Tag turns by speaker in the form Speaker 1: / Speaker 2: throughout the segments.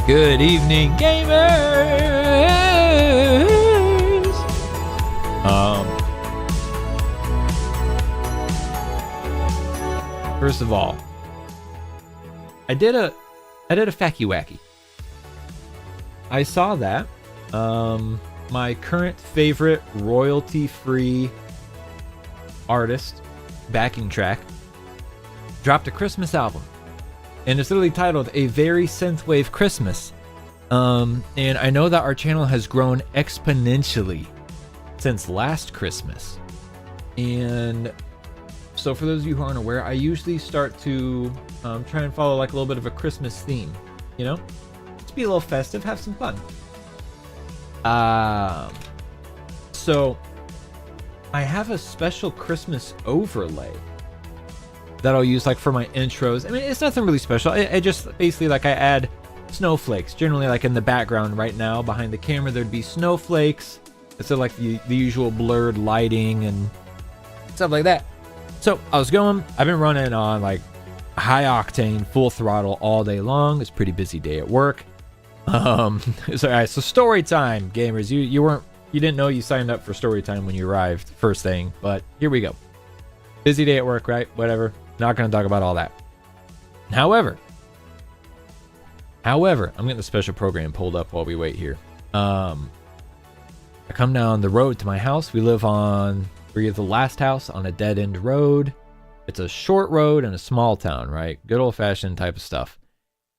Speaker 1: Good evening, gamers! First of all, I did a facky wacky. I saw that my current favorite royalty-free artist backing track dropped a Christmas album, and it's literally titled A Very Synthwave Christmas. And I know that our channel has grown exponentially since last Christmas, and so for those of you who aren't aware, I usually start to try and follow like a little bit of a Christmas theme, you know, just be a little festive, have some fun. So I have a special Christmas overlay that I'll use like for my intros. I mean, it's nothing really special. I just basically like I add snowflakes, generally like in the background right now behind the camera there'd be snowflakes instead of like the usual blurred lighting and stuff like that. So I've been running on like high octane, full throttle all day long. It's a pretty busy day at work. So story time, gamers. You didn't know you signed up for story time when you arrived first thing, but here we go. Busy day at work, right? Whatever. Not going to talk about all that. However, I'm getting the special program pulled up while we wait here. I come down the road to my house. We're the last house on a dead end road. It's a short road in a small town, right? Good old fashioned type of stuff.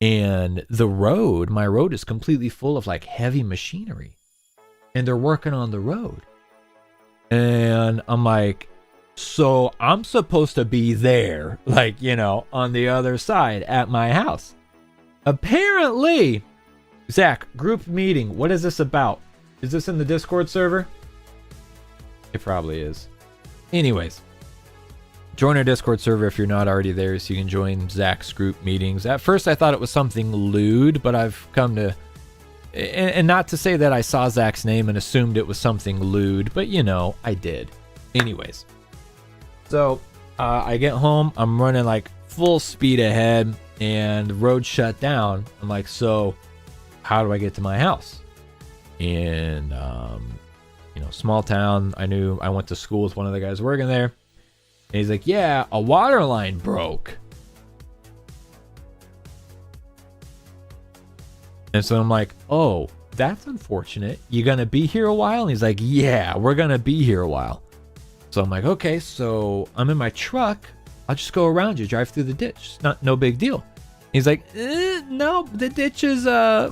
Speaker 1: And my road is completely full of like heavy machinery, and they're working on the road. And I'm like, so I'm supposed to be there, like, you know, on the other side at my house. Apparently, Zach, group meeting. What is this about? Is this in the Discord server? It probably is. Anyways, join our Discord server if you're not already there so you can join Zach's group meetings. At first I thought it was something lewd, but I've come to... And not to say that I saw Zach's name and assumed it was something lewd, but you know, I did. Anyways. So, I get home, I'm running like full speed ahead, and the road shut down. I'm like, so how do I get to my house? And, you know, small town. I went to school with one of the guys working there. And he's like, yeah, a water line broke. And so I'm like, oh, that's unfortunate. You gonna be here a while? And he's like, yeah, we're gonna be here a while. So I'm like, okay, so I'm in my truck. I'll just go around you, drive through the ditch. No big deal. He's like, no, the ditch is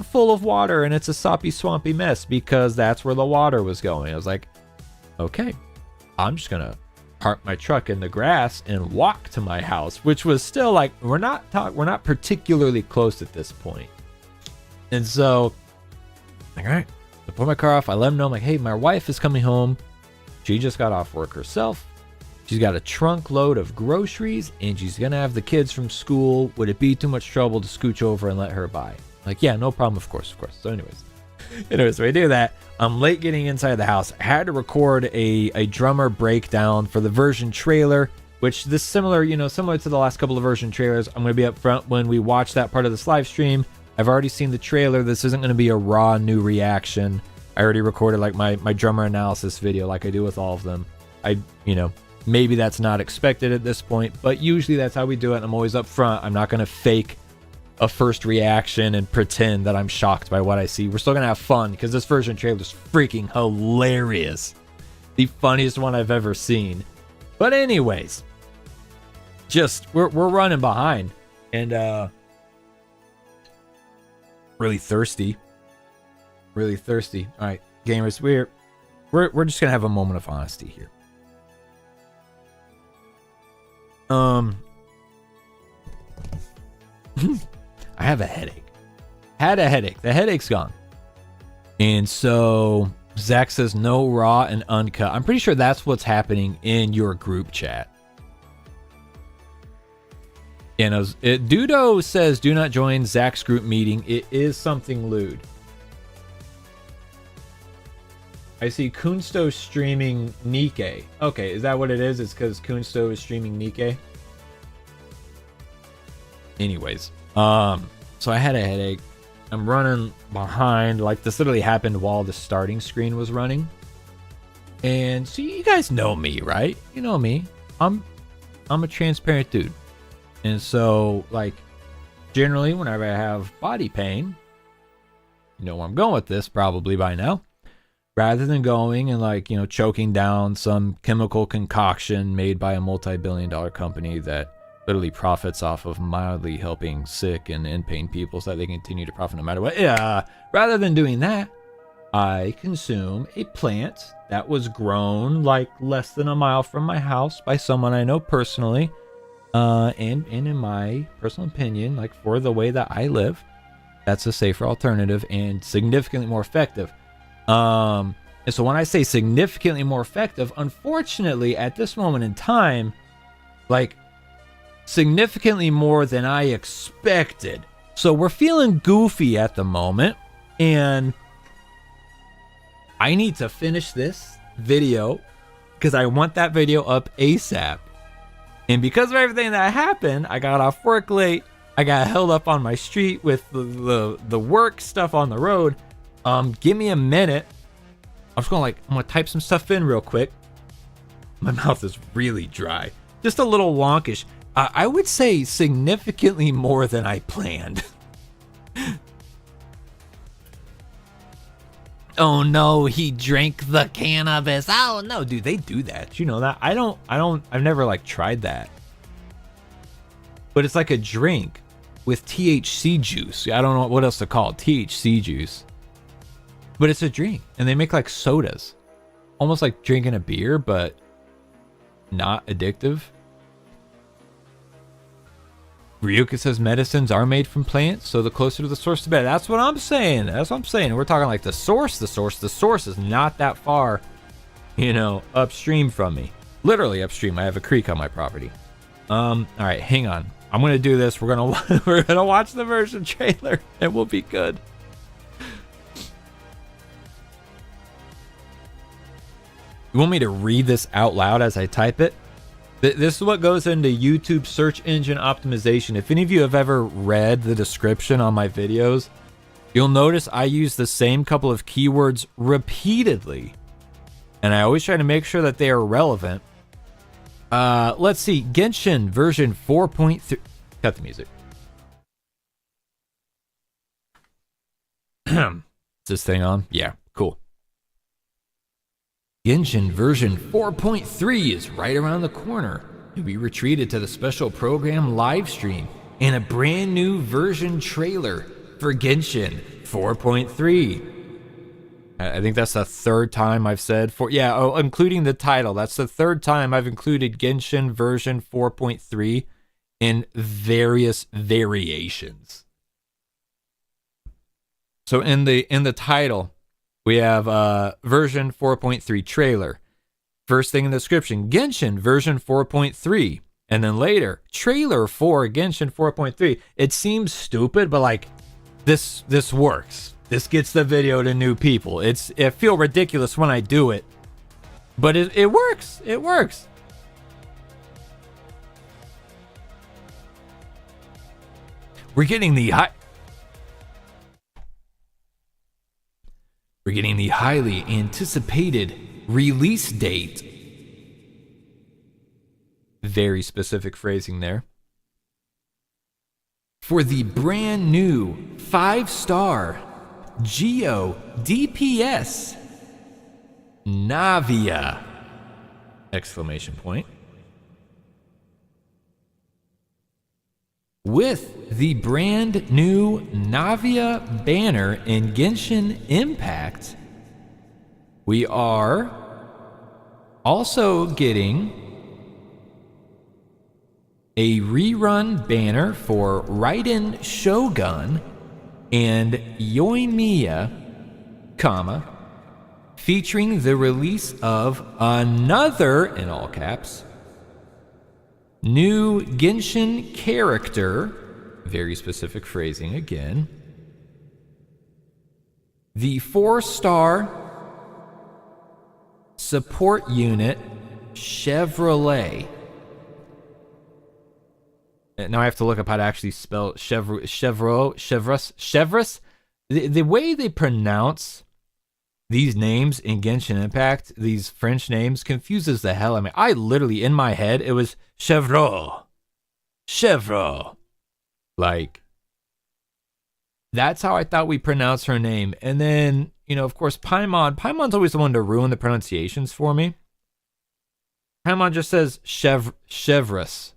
Speaker 1: full of water and it's a soppy, swampy mess because that's where the water was going. I was like, okay, I'm just gonna park my truck in the grass and walk to my house, which was still like, we're not particularly close at this point. And so, like, all right, I put my car off. I let him know, I'm like, hey, my wife is coming home. She just got off work herself. She's got a trunk load of groceries, and she's going to have the kids from school. Would it be too much trouble to scooch over and let her by? Like, yeah, no problem, of course. So anyways, so I do that. I'm late getting inside the house. I had to record a drummer breakdown for the version trailer, which this similar to the last couple of version trailers. I'm going to be up front when we watch that part of this live stream. I've already seen the trailer. This isn't going to be a raw new reaction. I already recorded like my drummer analysis video like I do with all of them. Maybe that's not expected at this point, but usually that's how we do it. I'm always up front. I'm not going to fake a first reaction and pretend that I'm shocked by what I see. We're still going to have fun because this version trailer is freaking hilarious. The funniest one I've ever seen. But anyways, just we're running behind and really thirsty. All right, gamers, we're just gonna have a moment of honesty here. I have a headache. The headache's gone. And so Zach says no raw and uncut. I'm pretty sure that's what's happening in your group chat. And Dudo says do not join Zach's group meeting. It is something lewd. I see Kunsto streaming Nikke. Okay, is that what it is? It's because Kunsto is streaming Nikke? Anyways, so I had a headache. I'm running behind. Like, this literally happened while the starting screen was running. And so you guys know me, right? You know me. I'm a transparent dude. And so, like, generally, whenever I have body pain, you know where I'm going with this probably by now. Rather than going and, like, you know, choking down some chemical concoction made by a multi-billion-dollar company that literally profits off of mildly helping sick and in pain people so that they continue to profit no matter what. Yeah. Rather than doing that, I consume a plant that was grown like less than a mile from my house by someone I know personally. And in my personal opinion, like for the way that I live, that's a safer alternative and significantly more effective. And so when I say significantly more effective, unfortunately at this moment in time, like significantly more than I expected. So we're feeling goofy at the moment, and I need to finish this video because I want that video up ASAP. And because of everything that happened, I got off work late. I got held up on my street with the work stuff on the road. Give me a minute. I'm gonna type some stuff in real quick. My mouth is really dry. Just a little wonkish. I would say significantly more than I planned. Oh no, he drank the cannabis. Oh no, dude, they do that. You know that? I've never like tried that. But it's like a drink with THC juice. I don't know what else to call it. THC juice. But it's a drink, and they make like sodas. Almost like drinking a beer, but not addictive. Ryuka says medicines are made from plants, so the closer to the source, the better. That's what I'm saying. That's what I'm saying. We're talking like the source. The source is not that far, you know, upstream from me. Literally upstream. I have a creek on my property. All right, hang on. I'm gonna do this. We're gonna watch the version trailer, and we'll be good. You want me to read this out loud as I type it? This is what goes into YouTube search engine optimization. If any of you have ever read the description on my videos, you'll notice I use the same couple of keywords repeatedly. And I always try to make sure that they are relevant. Let's see. Genshin version 4.3. Cut the music. Is this thing on? Yeah, cool. Genshin version 4.3 is right around the corner. We retreated to the special program Livestream and a brand new version trailer for Genshin 4.3. I think that's the third time I've said including the title. That's the third time I've included Genshin version 4.3 in various variations. So in the title, we have version 4.3 trailer. First thing in the description, Genshin version 4.3. And then later, trailer for Genshin 4.3. It seems stupid, but like this works. This gets the video to new people. It feels ridiculous when I do it, but it works. It works. We're getting the highly anticipated release date. Very specific phrasing there. For the brand new 5-star Geo DPS Navia! Exclamation point. With the brand new Navia banner in Genshin Impact, we are also getting a rerun banner for Raiden Shogun and Yoimiya, featuring the release of another, in all caps, new Genshin character, very specific phrasing again, the 4-star support unit Chevrolet. Now I have to look up how to actually spell Chevros. The way they pronounce these names in Genshin Impact, these French names, confuses the hell out of me. I literally, in my head, it was Chevreau. Like, that's how I thought we pronounced her name. And then, you know, of course, Paimon. Paimon's always the one to ruin the pronunciations for me. Paimon just says Chevrus,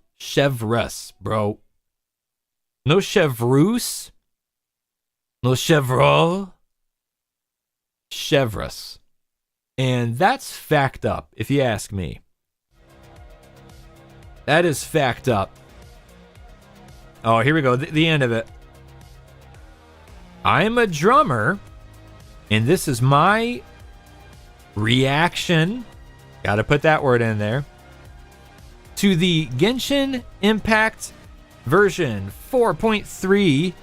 Speaker 1: bro. No Chevrus. No Chevreau. Chevrus. And that's fact up, if you ask me. That is fact up. Oh, here we go. The end of it. I'm a drummer, and this is my reaction. Gotta put that word in there. To the Genshin Impact version 4.3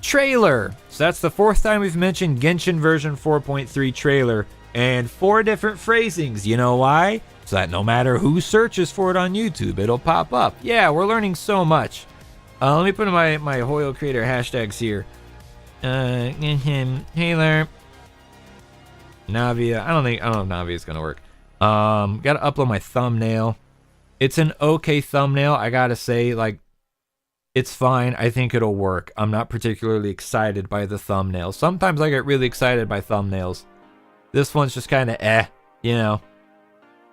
Speaker 1: trailer. So that's the fourth time we've mentioned Genshin version 4.3 trailer. And 4 different phrasings. You know why? So that no matter who searches for it on YouTube, it'll pop up. Yeah, we're learning so much. Let me put in my Hoyo creator hashtags here. Taylor. Navia. I don't know if Navia's gonna work. Gotta upload my thumbnail. It's an okay thumbnail, I gotta say. Like, it's fine. I think it'll work. I'm not particularly excited by the thumbnail. Sometimes I get really excited by thumbnails. This one's just kind of you know.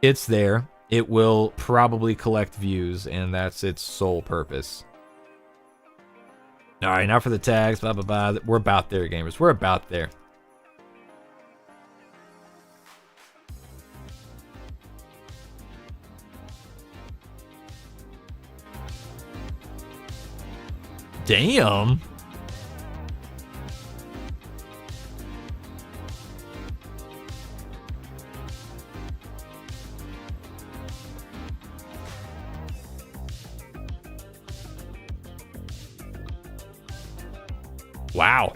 Speaker 1: It's there. It will probably collect views, and that's its sole purpose. All right, now for the tags, blah, blah, blah. We're about there, gamers. We're about there. Damn. Wow.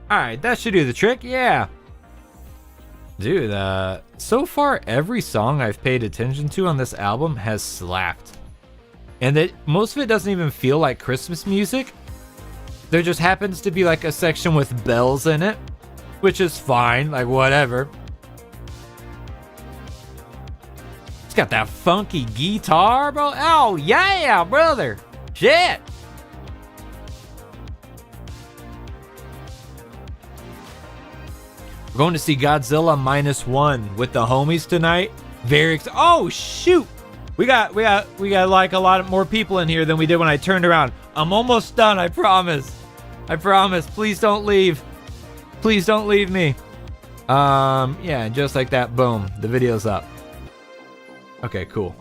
Speaker 1: Alright, that should do the trick, yeah. Dude, so far every song I've paid attention to on this album has slapped. And that most of it doesn't even feel like Christmas music. There just happens to be like a section with bells in it, which is fine, like whatever. It's got that funky guitar, bro. Oh, yeah, brother. Shit. We're going to see Godzilla -1 with the homies tonight. Very excited. Oh shoot, we got like a lot more people in here than we did when I turned around. I'm almost done. I promise. Please don't leave. Please don't leave me. Yeah, and just like that, boom, the video's up. Okay, cool.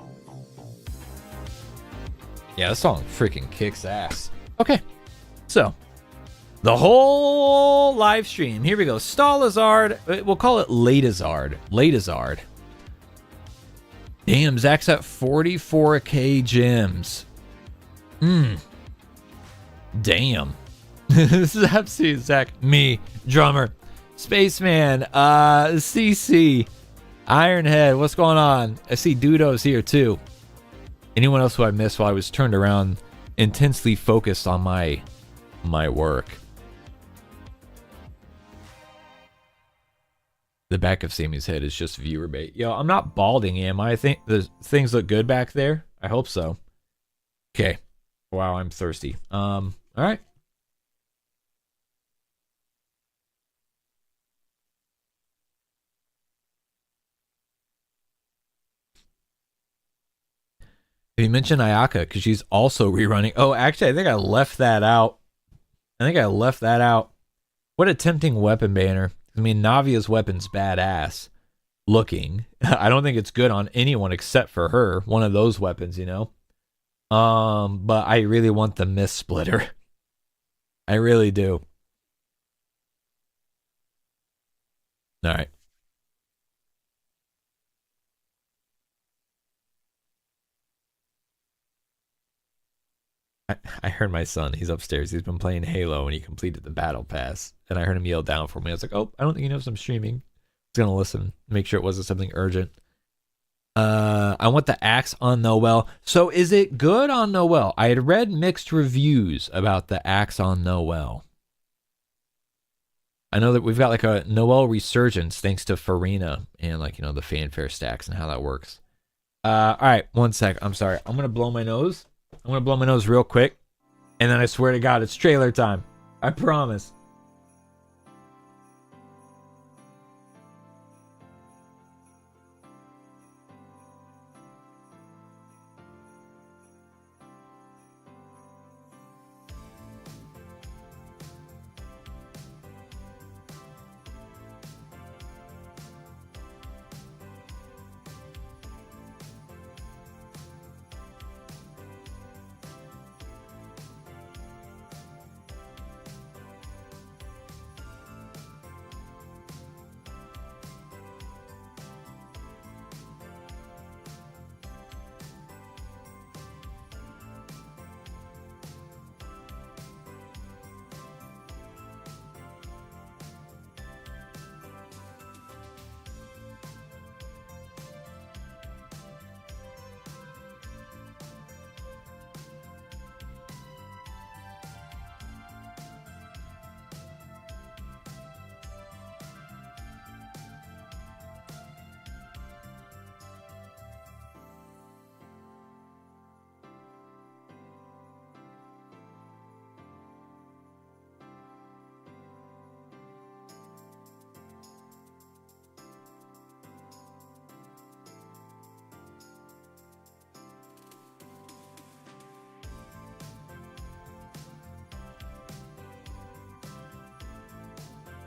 Speaker 1: Yeah, this song freaking kicks ass. Okay, so. The whole live stream. Here we go. Stalazard. We'll call it Latazard. Damn, Zach's at 44k gems. Damn. This is absolutely Zach. Me, drummer. Spaceman. CC. Ironhead. What's going on? I see Dudo's here too. Anyone else who I missed while I was turned around, intensely focused on my work. The back of Sammy's head is just viewer bait. Yo, I'm not balding, am I? I think the things look good back there. I hope so. Okay. Wow, I'm thirsty. All right. You mentioned Ayaka because she's also rerunning. Oh, actually, I think I left that out. What a tempting weapon banner. I mean, Navia's weapon's badass. looking. I don't think it's good on anyone except for her. One of those weapons, you know. But I really want the Mist Splitter. I really do. All right. I heard my son. He's upstairs. He's been playing Halo and he completed the battle pass. And I heard him yell down for me. I was like, oh, I don't think he knows I'm streaming. He's gonna listen, make sure it wasn't something urgent. I want the axe on Noel. So is it good on Noel? I had read mixed reviews about the axe on Noel. I know that we've got like a Noel resurgence thanks to Farina and like, you know, the fanfare stacks and how that works. All right, 1 sec. I'm sorry. I'm gonna blow my nose. I'm gonna blow my nose real quick, and then I swear to God, it's trailer time. I promise.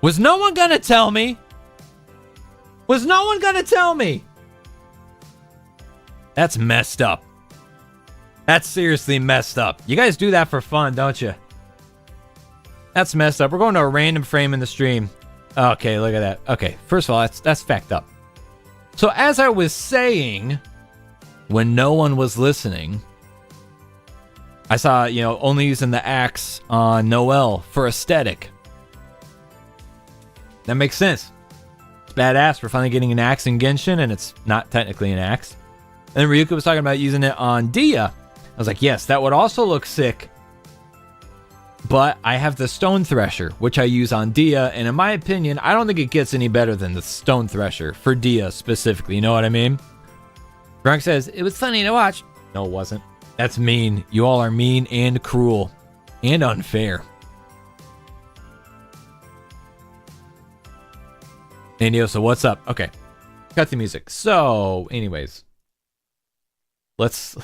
Speaker 1: Was no one gonna tell me? Was no one gonna tell me? That's messed up. That's seriously messed up. You guys do that for fun, don't you? That's messed up. We're going to a random frame in the stream. Okay, look at that. Okay, first of all, that's fact up. So as I was saying, when no one was listening, I saw, you know, only using the axe on Noel for aesthetic. That makes sense. It's badass. We're finally getting an axe in Genshin, and it's not technically an axe. And then Ryuka was talking about using it on Dia. I was like, yes, that would also look sick. But I have the Stone Thresher, which I use on Dia, and in my opinion, I don't think it gets any better than the Stone Thresher for Dia specifically. You know what I mean? Drunk says, it was funny to watch. No, it wasn't. That's mean. You all are mean and cruel and unfair. And so what's up? Okay. Cut the music. So, anyways. Let's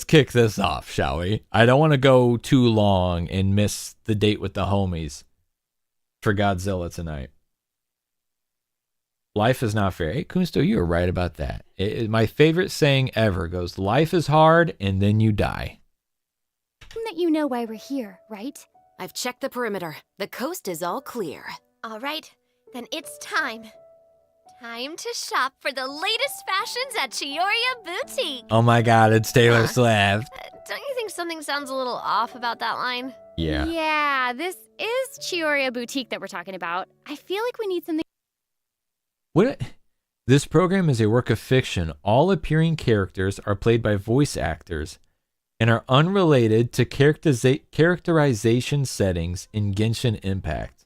Speaker 1: kick this off, shall we? I don't want to go too long and miss the date with the homies for Godzilla tonight. Life is not fair. Hey, Kunsto, you were right about that. My favorite saying ever goes, life is hard and then you die.
Speaker 2: That you know why we're here, right?
Speaker 3: I've checked the perimeter. The coast is all clear.
Speaker 2: All right, then it's time. Time to shop for the latest fashions at Chiyoria Boutique.
Speaker 1: Oh my god, it's Taylor Swift.
Speaker 2: Don't you think something sounds a little off about that line?
Speaker 1: Yeah.
Speaker 2: Yeah, this is Chiyoria Boutique that we're talking about. I feel like we need something.
Speaker 1: What? This program is a work of fiction. All appearing characters are played by voice actors and are unrelated to characterization settings in Genshin Impact.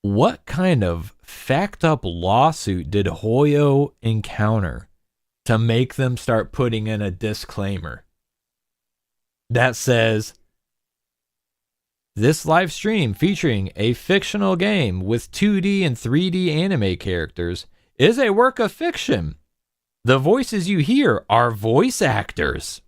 Speaker 1: What kind of fact up lawsuit did Hoyo encounter to make them start putting in a disclaimer that says, this live stream featuring a fictional game with 2D and 3D anime characters is a work of fiction. The voices you hear are voice actors.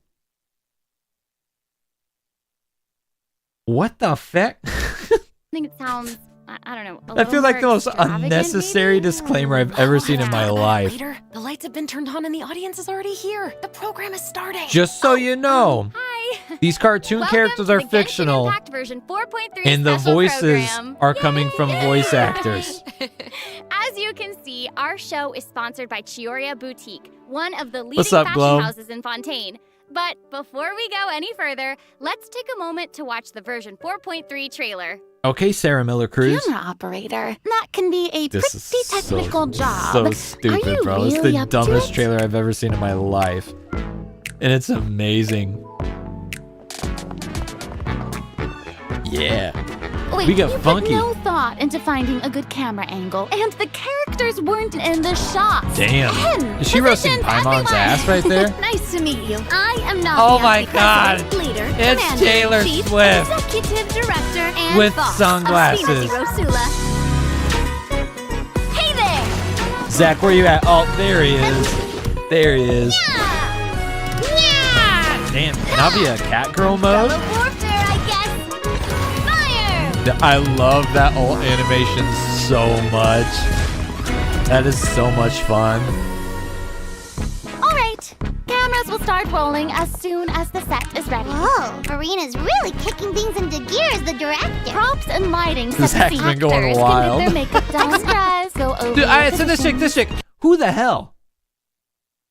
Speaker 1: What the feck?
Speaker 4: I think it sounds, I don't know.
Speaker 1: I feel like the most unnecessary disclaimer I've ever seen in my life.
Speaker 3: Later, the lights have been turned on and the audience is already here. The program is starting.
Speaker 1: Just so you know,
Speaker 2: Hi.
Speaker 1: these cartoon
Speaker 2: Welcome
Speaker 1: characters
Speaker 2: to
Speaker 1: are
Speaker 2: the Genshin
Speaker 1: fictional,
Speaker 2: Impact version 4.3
Speaker 1: and the
Speaker 2: special
Speaker 1: voices
Speaker 2: program.
Speaker 1: are coming from voice actors.
Speaker 2: As you can see, our show is sponsored by Chioria Boutique, one of the leading
Speaker 1: What's up,
Speaker 2: fashion
Speaker 1: Glow?
Speaker 2: houses in Fontaine. But before we go any further, let's take a moment to watch the version 4.3 trailer.
Speaker 1: Okay, Sarah Miller Cruz.
Speaker 4: Camera operator. That can be a
Speaker 1: This
Speaker 4: pretty
Speaker 1: is
Speaker 4: technical job.
Speaker 1: so
Speaker 4: Are
Speaker 1: stupid,
Speaker 4: you
Speaker 1: bro. It's
Speaker 4: really
Speaker 1: the
Speaker 4: up to
Speaker 1: dumbest
Speaker 4: it?
Speaker 1: trailer I've ever seen in my life. And it's amazing. Yeah.
Speaker 4: Wait,
Speaker 1: We got
Speaker 4: you
Speaker 1: funky.
Speaker 4: put no thought into finding a good camera angle, and the characters weren't in the shots.
Speaker 1: Damn.
Speaker 4: Ken,
Speaker 1: Is she roasting
Speaker 4: positions,
Speaker 1: Paimon's
Speaker 4: everyone.
Speaker 1: ass right there?
Speaker 4: Nice to meet you. I am Navia,
Speaker 1: Oh my
Speaker 4: the
Speaker 1: God.
Speaker 4: president, leader,
Speaker 1: It's
Speaker 4: commander,
Speaker 1: Taylor
Speaker 4: chief,
Speaker 1: Swift.
Speaker 4: executive director, and
Speaker 1: With
Speaker 4: boss
Speaker 1: sunglasses.
Speaker 4: of Sina Rosula. Hey there!
Speaker 1: Zach, where you at? Oh, there he is. There he is. Damn, Navia cat girl mode?
Speaker 4: Warfare, I guess. Fire!
Speaker 1: I love that old animation so much. That is so much fun.
Speaker 4: All right, cameras will start rolling as soon as the set is ready.
Speaker 5: Whoa, Marina's really kicking things into gear as the director.
Speaker 4: Props and lighting set
Speaker 1: This
Speaker 4: the
Speaker 1: hack's
Speaker 4: scene.
Speaker 1: been going
Speaker 4: Actors
Speaker 1: wild.
Speaker 4: can get their makeup done. Extras go over.
Speaker 1: Dude,
Speaker 4: your
Speaker 1: so this chick. Who the hell?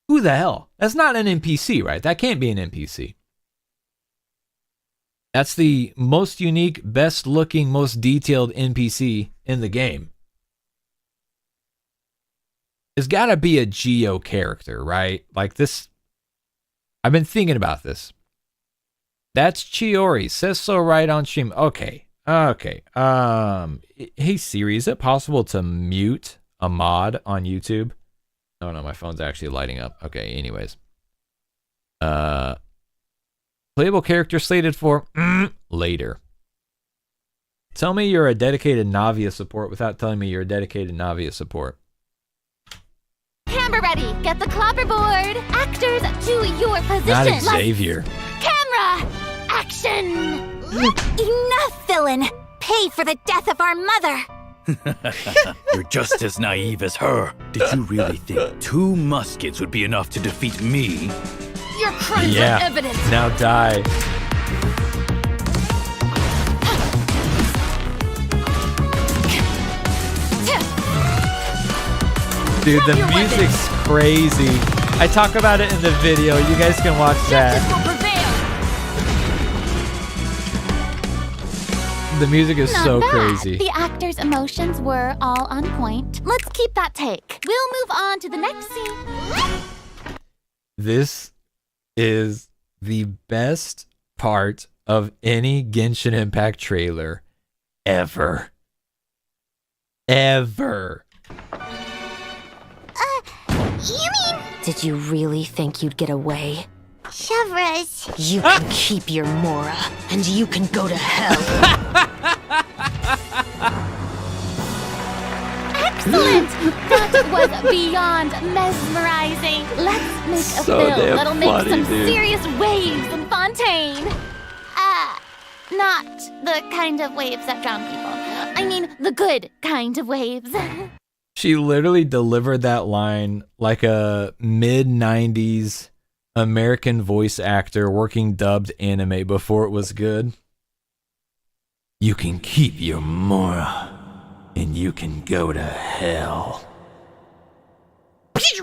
Speaker 1: Who the hell? That's not an NPC, right? That can't be an NPC. That's the most unique, best looking, most detailed NPC in the game. It's gotta be a Geo character, right? Like this. I've been thinking about this. That's Chiori. Says so right on stream. Okay. Okay. Hey Siri, is it possible to mute a mod on YouTube? Oh no, my phone's actually lighting up. Okay, anyways. Playable character slated for later. Tell me you're a dedicated Navia support without telling me you're a dedicated Navia support.
Speaker 4: Camera ready. Get the clapperboard. Actors to your position.
Speaker 1: Not Xavier.
Speaker 4: Camera. Action.
Speaker 5: Enough, villain! Pay for the death of our mother!
Speaker 6: You're just as naive as her. Did you really think 2 muskets would be enough to defeat me?
Speaker 4: Your crimes
Speaker 1: Yeah.
Speaker 4: are evident.
Speaker 1: Now die. Dude, the
Speaker 4: Drop your
Speaker 1: music's crazy. I talk about it in the video. You guys can watch that.
Speaker 4: Justice will prevail.
Speaker 1: The music is
Speaker 4: Not
Speaker 1: so
Speaker 4: bad.
Speaker 1: crazy.
Speaker 4: The actors' emotions were all on point. Let's keep that take. We'll move on to the next scene.
Speaker 1: This is the best part of any Genshin Impact trailer ever. Ever.
Speaker 5: You mean
Speaker 3: Did you really think you'd get away?
Speaker 5: Chevras?
Speaker 3: You can keep your Mora, and you can go to hell.
Speaker 4: Excellent! That was beyond mesmerizing. Let's make a
Speaker 1: So
Speaker 4: film
Speaker 1: damn
Speaker 4: that'll make
Speaker 1: funny,
Speaker 4: some
Speaker 1: dude.
Speaker 4: serious waves in Fontaine. Not the kind of waves that drown people. I mean, the good kind of waves.
Speaker 1: She literally delivered that line like a mid-90s American voice actor working dubbed anime before it was good. You can keep your Mora, and you can go to hell.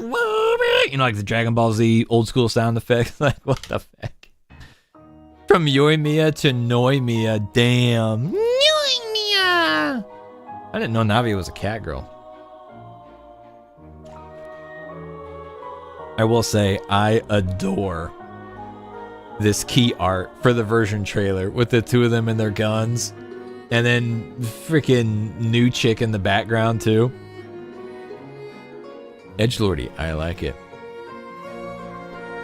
Speaker 1: You know, like the Dragon Ball Z old school sound effects. Like, what the heck? From Yoimiya to Noimiya, damn. Noimiya! I didn't know Navia was a cat girl. I will say, I adore this key art for the version trailer with the 2 of them and their guns. And then freaking new chick in the background, too. Edgelordy, I like it.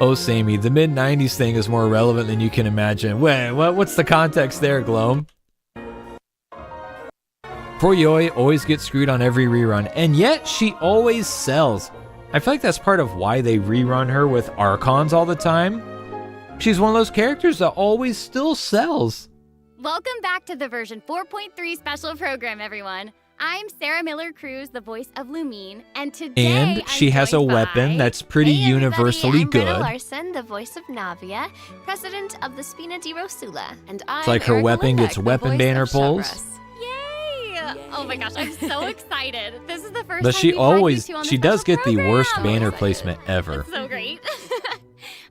Speaker 1: Oh, Sammy, the mid-90s thing is more relevant than you can imagine. Wait, what's the context there, Gloam? Poor Yoi always gets screwed on every rerun, and yet she always sells. I feel like that's part of why they rerun her with Archons all the time. She's one of those characters that always still sells.
Speaker 7: Welcome back to the version 4.3 special program, everyone. I'm Sarah Miller-Cruz, the voice of Lumine, and today
Speaker 1: And she
Speaker 7: I'm
Speaker 1: has a
Speaker 7: joined
Speaker 1: weapon
Speaker 7: by...
Speaker 1: that's pretty
Speaker 2: Hey, everybody,
Speaker 1: universally
Speaker 2: I'm Britta
Speaker 1: good.
Speaker 2: Larson, the voice of Navia, president of the Spina di Rosula.
Speaker 3: And I'm
Speaker 1: It's like her
Speaker 3: Erica
Speaker 1: weapon
Speaker 3: Lembeck,
Speaker 1: gets
Speaker 3: the
Speaker 1: weapon
Speaker 3: voice
Speaker 1: banner
Speaker 3: of
Speaker 1: pulls.
Speaker 3: Chevrolet.
Speaker 7: Yay! Oh my gosh, I'm so excited. This is the first
Speaker 1: But
Speaker 7: time
Speaker 1: she
Speaker 7: we've had you
Speaker 1: always,
Speaker 7: two on the
Speaker 1: she does
Speaker 7: special
Speaker 1: get the worst
Speaker 7: program.
Speaker 1: banner placement ever.
Speaker 7: It's so great.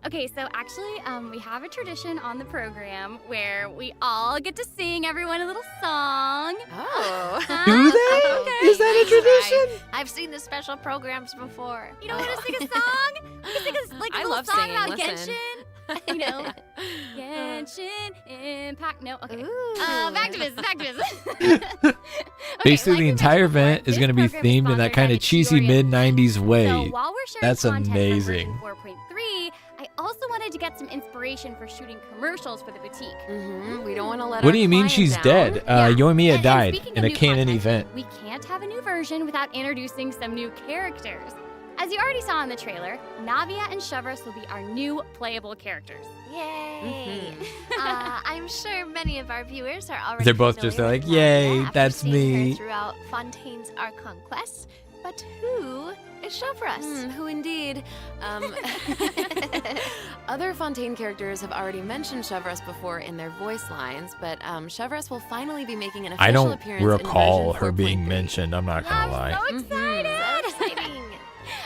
Speaker 7: Okay, so actually, we have a tradition on the program where we all get to sing everyone a little song.
Speaker 3: Oh.
Speaker 1: Do they? Is that a tradition?
Speaker 2: I've seen the special programs before.
Speaker 7: You don't want to sing a song? We can sing a
Speaker 3: I
Speaker 7: little
Speaker 3: love
Speaker 7: song
Speaker 3: singing,
Speaker 7: about
Speaker 3: listen.
Speaker 7: Genshin. You know, Genshin Impact. No, okay.
Speaker 2: Ooh.
Speaker 7: Back to business. Okay,
Speaker 1: Basically,
Speaker 7: like
Speaker 1: the
Speaker 7: we
Speaker 1: entire
Speaker 7: mentioned before,
Speaker 1: event is
Speaker 7: this
Speaker 1: going to be
Speaker 7: program is
Speaker 1: themed in that
Speaker 7: sponsored
Speaker 1: kind
Speaker 7: by
Speaker 1: of
Speaker 7: the
Speaker 1: cheesy
Speaker 7: Chioriya
Speaker 1: mid-90s
Speaker 7: So
Speaker 1: way.
Speaker 7: while we're sharing
Speaker 1: That's
Speaker 7: content
Speaker 1: amazing.
Speaker 7: For version 4.3, I also wanted to get some inspiration for shooting commercials for the boutique.
Speaker 3: We don't want to let
Speaker 1: What
Speaker 3: our
Speaker 1: do you mean
Speaker 3: client
Speaker 1: she's
Speaker 3: down.
Speaker 1: dead?
Speaker 7: Yeah.
Speaker 1: Yoimiya
Speaker 7: And
Speaker 1: died
Speaker 7: speaking
Speaker 1: in
Speaker 7: of
Speaker 1: a
Speaker 7: new
Speaker 1: canon
Speaker 7: content,
Speaker 1: event.
Speaker 7: We can't have a new version without introducing some new characters. As you already saw in the trailer, Navia and Chevrolet will be our new playable characters.
Speaker 2: Yay! I'm sure many of our viewers are already
Speaker 1: They're both just
Speaker 2: familiar
Speaker 1: like,
Speaker 2: with Navia
Speaker 1: "Yay,
Speaker 2: after
Speaker 1: that's
Speaker 2: seeing her
Speaker 1: me."
Speaker 2: throughout Fontaine's Archon quest, but who is Chevrolet?
Speaker 3: Who indeed? Other Fontaine characters have already mentioned Chevrolet before in their voice lines, but Chevrolet will finally be making an official
Speaker 1: I don't
Speaker 3: appearance
Speaker 1: recall
Speaker 3: in version
Speaker 1: her being
Speaker 3: 4.3.
Speaker 1: mentioned. I'm not gonna lie.
Speaker 7: I'm so excited!
Speaker 2: So exciting!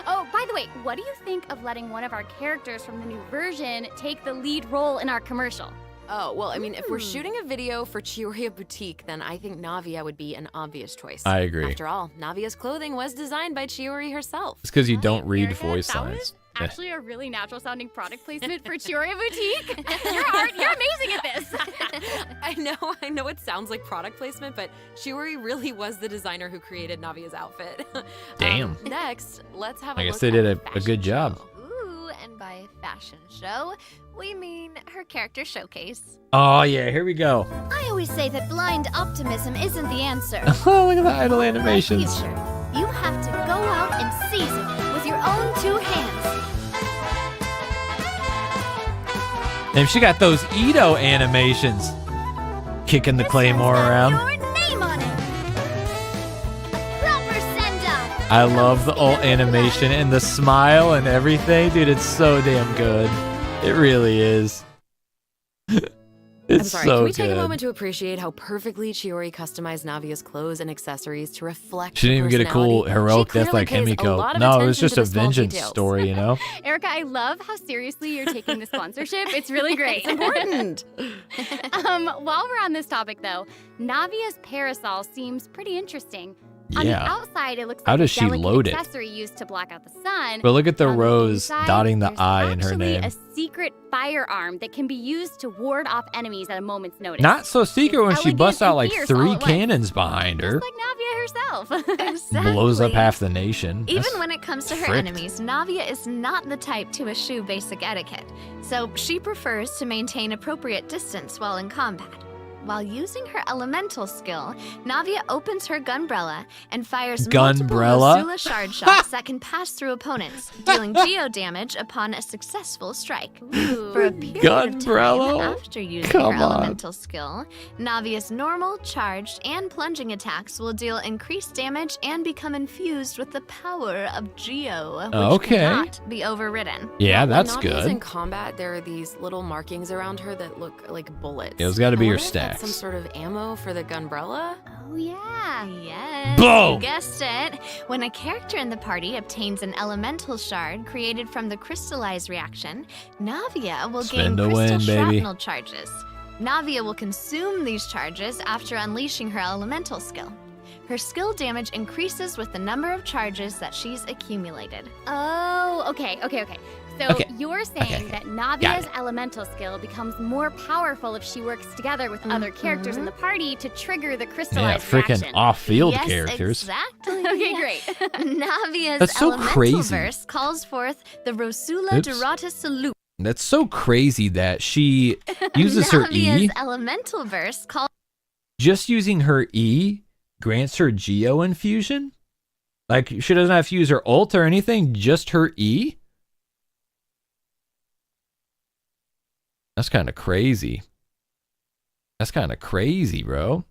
Speaker 7: Oh, by the way, what do you think of letting one of our characters from the new version take the lead role in our commercial?
Speaker 3: Oh, well, I mean, if we're shooting a video for Chioriya Boutique, then I think Navia would be an obvious choice.
Speaker 1: I agree.
Speaker 3: After all, Navia's clothing was designed by Chiori herself.
Speaker 1: It's because you don't read
Speaker 7: Erica,
Speaker 1: voice
Speaker 7: that
Speaker 1: lines.
Speaker 7: was actually a really natural sounding product placement for Chioriya Boutique. You're amazing at this.
Speaker 3: I know it sounds like product placement, but Chiori really was the designer who created Navia's outfit.
Speaker 1: Damn.
Speaker 3: Next, let's have a
Speaker 1: I
Speaker 3: look
Speaker 1: guess they
Speaker 3: at
Speaker 1: did
Speaker 3: the
Speaker 1: a
Speaker 3: fashion
Speaker 1: good job.
Speaker 3: show.
Speaker 2: Ooh, and by fashion show, we mean her character showcase.
Speaker 1: Oh yeah, here we go.
Speaker 2: I always say that blind optimism isn't the answer.
Speaker 1: Oh, look at the idle animations.
Speaker 2: Future, you have to go out and seize it with your own two hands.
Speaker 1: And she got those Edo animations. Kicking the claymore around.
Speaker 2: Your name on it. Proper send-up.
Speaker 1: I love the old animation and the smile and everything. Dude, it's so damn good. It really is. It's
Speaker 3: I'm sorry,
Speaker 1: so
Speaker 3: can we take
Speaker 1: good.
Speaker 3: a moment to appreciate how perfectly Chiori customized Navia's clothes and accessories to reflect
Speaker 1: She didn't
Speaker 3: her
Speaker 1: even get a cool
Speaker 3: personality?
Speaker 1: heroic
Speaker 3: She
Speaker 1: death like
Speaker 3: clearly pays a
Speaker 1: Himiko.
Speaker 3: lot of
Speaker 1: No, it was
Speaker 3: attention
Speaker 1: just
Speaker 3: to
Speaker 1: a
Speaker 3: the small
Speaker 1: vengeance
Speaker 3: details.
Speaker 1: story, you know?
Speaker 7: Erica, I love how seriously you're taking the sponsorship. It's really great.
Speaker 3: It's important.
Speaker 7: While we're on this topic, though, Navia's parasol seems pretty interesting. On the
Speaker 1: Yeah.
Speaker 7: outside, it looks
Speaker 1: How
Speaker 7: like
Speaker 1: does
Speaker 7: a
Speaker 1: she
Speaker 7: delicate
Speaker 1: load it?
Speaker 7: accessory used to block out the sun.
Speaker 1: But look at the
Speaker 7: On
Speaker 1: rose
Speaker 7: inside,
Speaker 1: dotting the
Speaker 7: there's
Speaker 1: I in her
Speaker 7: actually
Speaker 1: name.
Speaker 7: a secret firearm that can be used to ward off enemies at a moment's notice.
Speaker 1: Not so secret when she
Speaker 7: elegant
Speaker 1: busts out
Speaker 7: and
Speaker 1: like
Speaker 7: fierce all
Speaker 1: 3
Speaker 7: at once.
Speaker 1: cannons behind her.
Speaker 7: Just like Navia herself.
Speaker 2: Exactly.
Speaker 1: Blows up half the nation.
Speaker 2: Even
Speaker 1: That's
Speaker 2: when it comes to her
Speaker 1: fricked.
Speaker 2: enemies, Navia is not the type to eschew basic etiquette, so she prefers to maintain appropriate distance while in combat. While using her elemental skill, Navia opens her gunbrella and fires multiple
Speaker 1: Gunbrella?
Speaker 2: Rosula shard shots that can pass through opponents, dealing geo damage upon a successful strike. For a period of
Speaker 1: Gunbrella?
Speaker 2: time after using
Speaker 1: Come
Speaker 2: her
Speaker 1: on.
Speaker 2: elemental skill, Navia's normal, charged, and plunging attacks will deal increased damage and become infused with the power of geo, which
Speaker 1: Okay.
Speaker 2: cannot be overridden.
Speaker 1: Yeah,
Speaker 3: When
Speaker 1: that's
Speaker 3: Navia's in
Speaker 1: good.
Speaker 3: combat, there are these little markings around her that look like bullets.
Speaker 1: Yeah, those gotta be
Speaker 3: I
Speaker 1: your
Speaker 3: wonder if that's
Speaker 1: stacks.
Speaker 3: Some sort of ammo for the gunbrella?
Speaker 2: Oh yeah, yes.
Speaker 1: Boom!
Speaker 2: You guessed it. When a character in the party obtains an elemental shard created from the crystallize reaction, Navia will
Speaker 1: Spin
Speaker 2: gain
Speaker 1: to
Speaker 2: crystal
Speaker 1: win, baby.
Speaker 2: shrapnel charges. Navia will consume these charges after unleashing her elemental skill. Her skill damage increases with the number of charges that she's accumulated.
Speaker 7: Oh, okay. So
Speaker 1: Okay.
Speaker 7: you're saying
Speaker 1: Okay.
Speaker 7: that
Speaker 1: Got
Speaker 7: Navia's
Speaker 1: it.
Speaker 7: elemental skill becomes more powerful if she works together with other characters in the party to trigger the
Speaker 1: Yeah,
Speaker 7: crystallized
Speaker 1: freaking
Speaker 7: reaction.
Speaker 1: off-field
Speaker 2: yes,
Speaker 1: characters.
Speaker 2: Exactly.
Speaker 7: Okay, great.
Speaker 2: Navia's
Speaker 1: That's so
Speaker 2: elemental
Speaker 1: crazy.
Speaker 2: verse calls forth the Rosula
Speaker 1: Oops.
Speaker 2: Dorata Salute.
Speaker 1: That's so crazy that she uses her E.
Speaker 2: Navia's elemental verse calls
Speaker 1: Just using her E grants her Geo infusion? Like, she doesn't have to use her ult or anything, just her E? That's kind of crazy. That's kind of crazy, bro.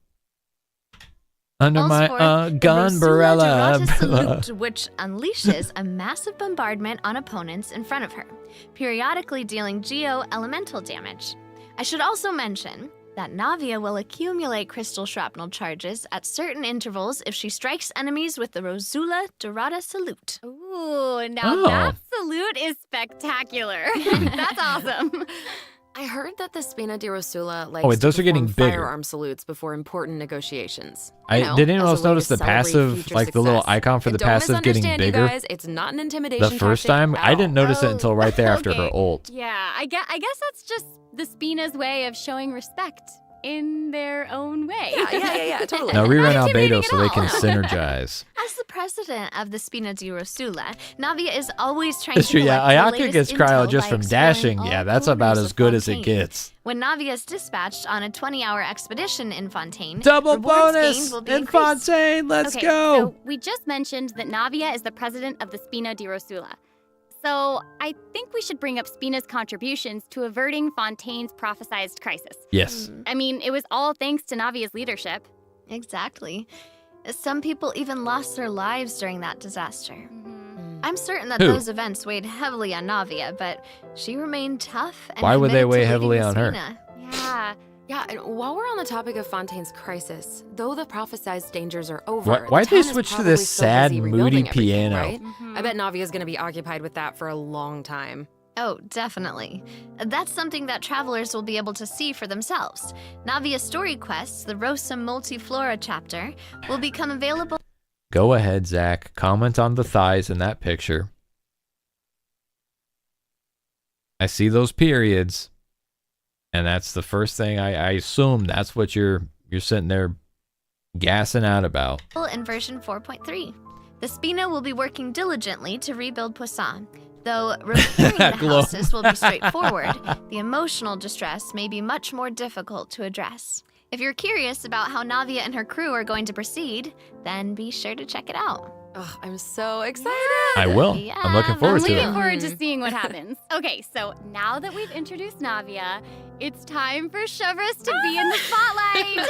Speaker 1: Under
Speaker 2: Calls
Speaker 1: my
Speaker 2: forth the
Speaker 1: gun
Speaker 2: Rosula
Speaker 1: barella.
Speaker 2: Dorata Salute, which unleashes a massive bombardment on opponents in front of her, periodically dealing geo-elemental damage. I should also mention that Navia will accumulate crystal shrapnel charges at certain intervals if she strikes enemies with the Rosula Dorata Salute.
Speaker 7: Ooh, now
Speaker 1: Oh.
Speaker 7: that salute is spectacular. That's awesome.
Speaker 3: I heard that the Spina di Rosula likes
Speaker 1: Oh, wait, those
Speaker 3: to
Speaker 1: are getting
Speaker 3: perform
Speaker 1: bigger.
Speaker 3: firearm salutes before important negotiations.
Speaker 1: Did anyone
Speaker 3: as
Speaker 1: else
Speaker 3: a way to
Speaker 1: notice the
Speaker 3: celebrate
Speaker 1: passive,
Speaker 3: future
Speaker 1: like the little
Speaker 3: success.
Speaker 1: icon for the
Speaker 3: Don't
Speaker 1: passive getting
Speaker 3: misunderstand, you
Speaker 1: bigger?
Speaker 3: guys. It's not an intimidation
Speaker 1: The first
Speaker 3: tactic
Speaker 1: time?
Speaker 3: at
Speaker 1: I didn't
Speaker 3: all.
Speaker 1: notice it until right there after her
Speaker 7: Okay.
Speaker 1: ult.
Speaker 7: Yeah, I guess that's just the Spina's way of showing respect in their own way.
Speaker 3: Yeah, totally.
Speaker 1: Now rerun
Speaker 7: intimidating
Speaker 1: Albedo so they
Speaker 7: at
Speaker 1: can
Speaker 7: all.
Speaker 1: synergize.
Speaker 2: As the president of the Spina di Rosula, Navia is always trying
Speaker 1: It's
Speaker 2: to
Speaker 1: true, yeah.
Speaker 2: collect the
Speaker 1: Ayaka
Speaker 2: latest
Speaker 1: gets cryo
Speaker 2: intel
Speaker 1: just
Speaker 2: by
Speaker 1: from
Speaker 2: exploring
Speaker 1: dashing.
Speaker 2: all
Speaker 1: Yeah, that's about
Speaker 2: corners
Speaker 1: as
Speaker 2: of
Speaker 1: good as it
Speaker 2: Fontaine.
Speaker 1: gets.
Speaker 2: When Navia is dispatched on a 20-hour expedition in Fontaine,
Speaker 1: Double
Speaker 2: rewards gained
Speaker 1: bonus
Speaker 2: will be
Speaker 1: in
Speaker 2: increased.
Speaker 1: Fontaine. Let's
Speaker 7: Okay,
Speaker 1: go.
Speaker 7: so we just mentioned that Navia is the president of the Spina di Rosula. So I think we should bring up Spina's contributions to averting Fontaine's prophesized crisis.
Speaker 1: Yes.
Speaker 7: I mean, it was all thanks to Navia's leadership.
Speaker 2: Exactly. Some people even lost their lives during that disaster.
Speaker 7: Mm-hmm.
Speaker 2: I'm certain that
Speaker 1: Who?
Speaker 2: those events weighed heavily on Navia, but she remained tough and
Speaker 1: Why would they
Speaker 2: committed to
Speaker 1: weigh
Speaker 2: leading
Speaker 1: heavily
Speaker 2: the
Speaker 1: on her?
Speaker 2: Spina.
Speaker 7: Yeah.
Speaker 3: Yeah, and while we're on the topic of Fontaine's crisis, though the prophesized dangers are over,
Speaker 1: Why'd
Speaker 3: the
Speaker 1: they
Speaker 3: town is
Speaker 1: switch to
Speaker 3: probably
Speaker 1: this
Speaker 3: still
Speaker 1: sad,
Speaker 3: busy
Speaker 1: moody
Speaker 3: rebuilding everything,
Speaker 1: piano?
Speaker 3: right?
Speaker 7: Mhm.
Speaker 3: I bet Navia's gonna be occupied with that for a long time.
Speaker 2: Oh, definitely. That's something that travelers will be able to see for themselves. Navia's story quests, the Rosa Multiflora chapter, will become available.
Speaker 1: Go ahead, Zach. Comment on the thighs in that picture. I see those periods. And that's the first thing I assume that's what you're sitting there gassing out about.
Speaker 2: In version 4.3. The Spina will be working diligently to rebuild Poisson. Though repairing the
Speaker 1: Glow.
Speaker 2: houses will be straightforward, the emotional distress may be much more difficult to address. If you're curious about how Navia and her crew are going to proceed, then be sure to check it out.
Speaker 3: Oh, I'm so excited.
Speaker 1: I will.
Speaker 2: Yeah,
Speaker 1: I'm looking forward
Speaker 7: I'm
Speaker 1: to
Speaker 7: looking
Speaker 1: it.
Speaker 7: forward to seeing what happens. Okay, so now that we've introduced Navia, it's time for Chevreuse to be in the spotlight.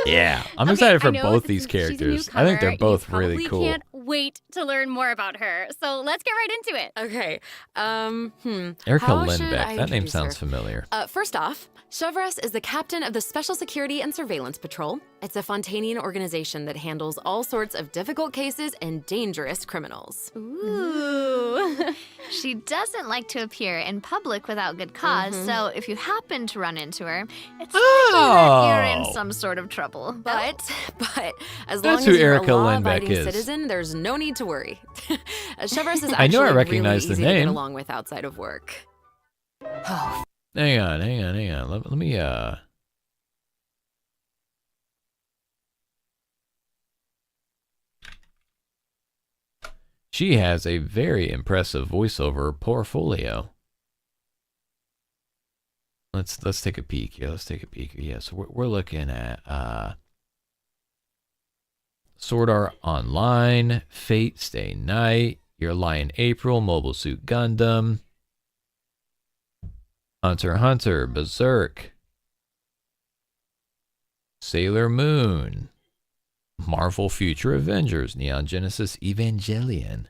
Speaker 1: Yeah, I'm
Speaker 7: Okay,
Speaker 1: excited for
Speaker 7: I know
Speaker 1: both
Speaker 7: that
Speaker 1: these
Speaker 7: since she's a
Speaker 1: characters. I think they're
Speaker 7: newcomer,
Speaker 1: both
Speaker 7: you
Speaker 1: really
Speaker 7: probably
Speaker 1: cool.
Speaker 7: Can't wait to learn more about her. So let's get right into it.
Speaker 3: Okay.
Speaker 1: Erica
Speaker 3: how should
Speaker 1: Lindbeck.
Speaker 3: I
Speaker 1: That name
Speaker 3: introduce
Speaker 1: sounds
Speaker 3: her?
Speaker 1: familiar.
Speaker 3: First off, Chevreuse is the captain of the Special Security and Surveillance Patrol. It's a Fontainian organization that handles all sorts of difficult cases and dangerous criminals.
Speaker 7: Ooh.
Speaker 2: She doesn't like to appear in public without good because so if you happen to run into her, it's likely that you're in
Speaker 1: Oh.
Speaker 2: some sort of trouble.
Speaker 3: But as
Speaker 1: That's
Speaker 3: long as
Speaker 1: who
Speaker 3: you're
Speaker 1: Erica
Speaker 3: a
Speaker 1: Lindbeck
Speaker 3: law-abiding
Speaker 1: is.
Speaker 3: citizen, there's no need to worry. Chevreuse is
Speaker 1: I know I
Speaker 3: actually
Speaker 1: recognize
Speaker 3: really
Speaker 1: the
Speaker 3: easy to
Speaker 1: name.
Speaker 3: get along with outside of work. Oh,
Speaker 1: Hang on. Let me She has a very impressive voiceover portfolio. Let's take a peek here. Let's take a peek here. Yeah, so we're looking at Sword Art Online, Fate Stay Night, Your Lion April, Mobile Suit Gundam, Hunter x Hunter, Berserk, Sailor Moon, Marvel Future Avengers, Neon Genesis Evangelion,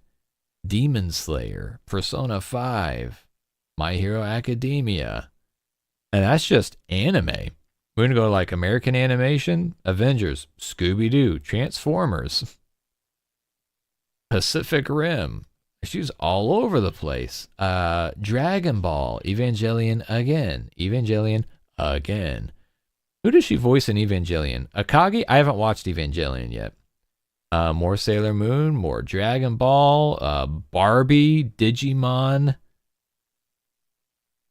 Speaker 1: Demon Slayer, Persona 5, My Hero Academia. And that's just anime. We're going to go like American animation, Avengers, Scooby-Doo, Transformers, Pacific Rim. She's all over the place. Dragon Ball, Evangelion again. Who does she voice in Evangelion? Akagi? I haven't watched Evangelion yet. More Sailor Moon, more Dragon Ball, Barbie, Digimon,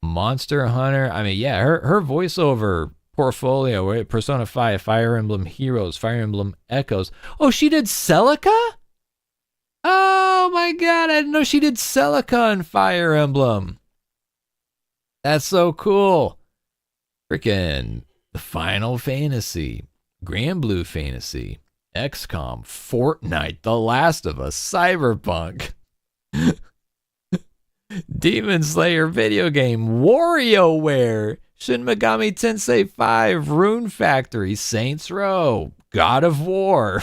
Speaker 1: Monster Hunter. I mean, yeah, her voiceover portfolio, right? Persona 5, Fire Emblem Heroes, Fire Emblem Echoes. Oh, she did Celica? Oh my god, I didn't know she did Celica in Fire Emblem. That's so cool. Freaking Final Fantasy, Grand Blue Fantasy, XCOM, Fortnite, The Last of Us, Cyberpunk, Demon Slayer video game, WarioWare. Shin Megami Tensei 5, Rune Factory, Saints Row, God of War.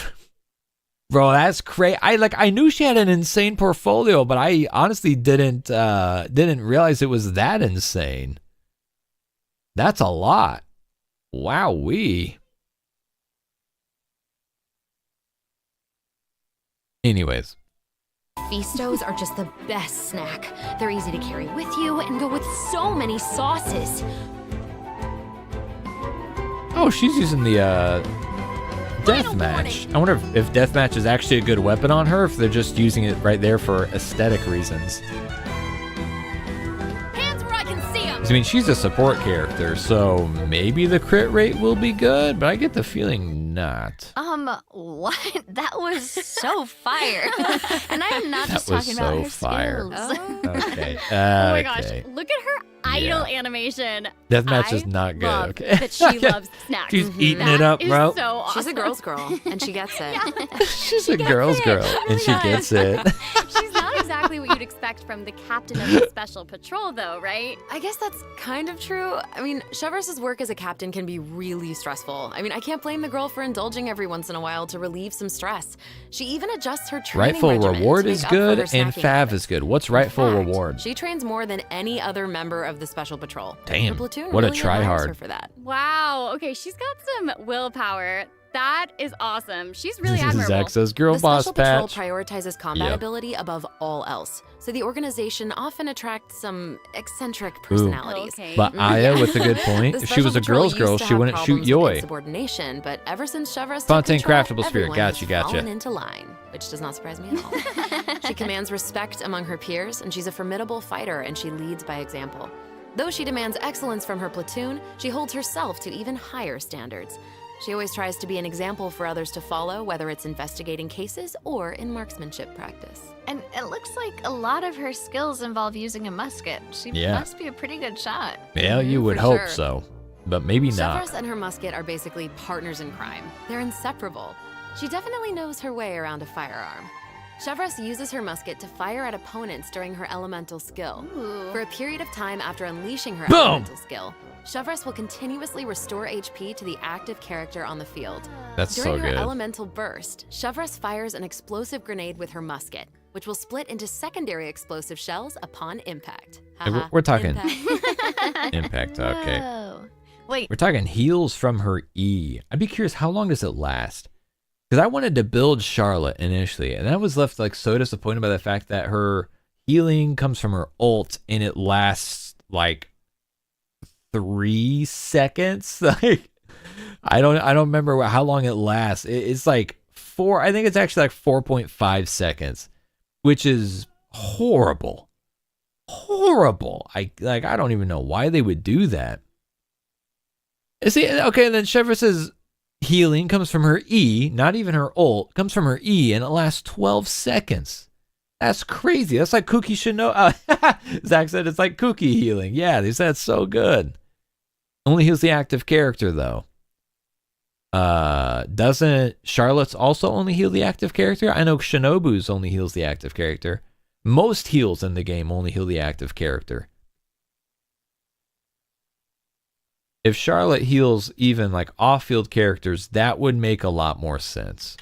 Speaker 1: Bro, that's crazy. I knew she had an insane portfolio, but I honestly didn't realize it was that insane. That's a lot. Wowee. Anyways.
Speaker 3: Feastos are just the best snack. They're easy to carry with you and go with so many sauces.
Speaker 1: Oh, she's using the deathmatch. I wonder if deathmatch is actually a good weapon on her, if they're just using it right there for aesthetic reasons.
Speaker 3: Hands where I can see them.
Speaker 1: I mean, she's a support character, so maybe the crit rate will be good, but I get the feeling not.
Speaker 2: What? That was so fire. And I am not just talking about her
Speaker 1: fire.
Speaker 2: skills.
Speaker 1: Okay.
Speaker 7: Oh my gosh, look at her idle animation.
Speaker 1: Deathmatch is not good.
Speaker 7: Love
Speaker 1: Okay.
Speaker 7: that she loves snacks.
Speaker 1: She's eating it up,
Speaker 7: That is
Speaker 1: bro.
Speaker 7: so awesome.
Speaker 3: She's a girl's girl, and she gets it.
Speaker 1: She's a girl's girl, and she gets it.
Speaker 7: She's not exactly what you'd expect from the captain of the special patrol, though, right?
Speaker 3: I guess that's kind of true. I mean, Chevrous's work as a captain can be really stressful. I mean, I can't blame the girl for indulging every once in a while to relieve some stress. She even adjusts her training
Speaker 1: Rightful
Speaker 3: regimen
Speaker 1: reward
Speaker 3: to
Speaker 1: is
Speaker 3: make up for
Speaker 1: good,
Speaker 3: her
Speaker 1: and
Speaker 3: snacking
Speaker 1: Fav
Speaker 3: habits.
Speaker 1: is good. What's rightful
Speaker 3: In fact,
Speaker 1: reward?
Speaker 3: She trains more than any other member of the special patrol.
Speaker 1: Damn,
Speaker 3: Her platoon
Speaker 1: what a
Speaker 3: really admires
Speaker 1: tryhard.
Speaker 3: her for that.
Speaker 7: Wow. Okay, she's got some willpower. That is awesome. She's really admirable.
Speaker 1: Zach says, girl
Speaker 3: The
Speaker 1: boss
Speaker 3: Special Patrol
Speaker 1: patch.
Speaker 3: prioritizes combat
Speaker 1: Yep.
Speaker 3: ability above all else, so the organization often attracts some eccentric personalities.
Speaker 7: Okay.
Speaker 1: But Aya with a good point.
Speaker 3: The
Speaker 1: If she was a
Speaker 3: Special Patrol
Speaker 1: girl's girl,
Speaker 3: used to
Speaker 1: she
Speaker 3: have
Speaker 1: wouldn't shoot
Speaker 3: problems with
Speaker 1: Yoi.
Speaker 3: insubordination, but ever since Chevrouz took
Speaker 1: Fontaine
Speaker 3: control,
Speaker 1: craftable spirit.
Speaker 3: everyone
Speaker 1: Gotcha,
Speaker 3: has
Speaker 1: gotcha.
Speaker 3: fallen into line, which does not surprise me at all. She commands respect among her peers, and she's a formidable fighter, and she leads by example. Though she demands excellence from her platoon, she holds herself to even higher standards. She always tries to be an example for others to follow, whether it's investigating cases or in marksmanship practice.
Speaker 2: And it looks like a lot of her skills involve using a musket. She
Speaker 1: Yeah.
Speaker 2: must be a pretty good shot.
Speaker 1: Yeah, you would
Speaker 3: for
Speaker 1: hope
Speaker 3: sure.
Speaker 1: so. But maybe not.
Speaker 3: Chevrouz and her musket are basically partners in crime. They're inseparable. She definitely knows her way around a firearm. Chevrouz uses her musket to fire at opponents during her elemental skill.
Speaker 2: Ooh.
Speaker 3: For a period of time after unleashing her
Speaker 1: Boom!
Speaker 3: elemental skill, Chevrouz will continuously restore HP to the active character on the field.
Speaker 1: That's so
Speaker 3: During her
Speaker 1: good.
Speaker 3: elemental burst, Chevrouz fires an explosive grenade with her musket, which will split into secondary explosive shells upon impact.
Speaker 1: Hey,
Speaker 3: Haha,
Speaker 1: we're talking-
Speaker 3: impact.
Speaker 1: Impact, okay.
Speaker 2: Whoa. Wait,
Speaker 1: We're talking heals from her E. I'd be curious, how long does it last? Because I wanted to build Charlotte initially, and I was left like so disappointed by the fact that her healing comes from her ult, and it lasts like 3 seconds. Like I don't remember how long it lasts. It's like 4. I think it's actually like 4.5 seconds, which is horrible. Horrible. I don't even know why they would do that. See, okay, and then Chevrouz's healing comes from her E, not even her ult, comes from her E, and it lasts 12 seconds. That's crazy. That's like Cookie Shino. Zach said it's like Cookie healing. Yeah, they said it's so good. Only heals the active character, though. Doesn't Charlotte's also only heal the active character? I know Shinobu's only heals the active character. Most heals in the game only heal the active character. If Charlotte heals even like off-field characters, that would make a lot more sense.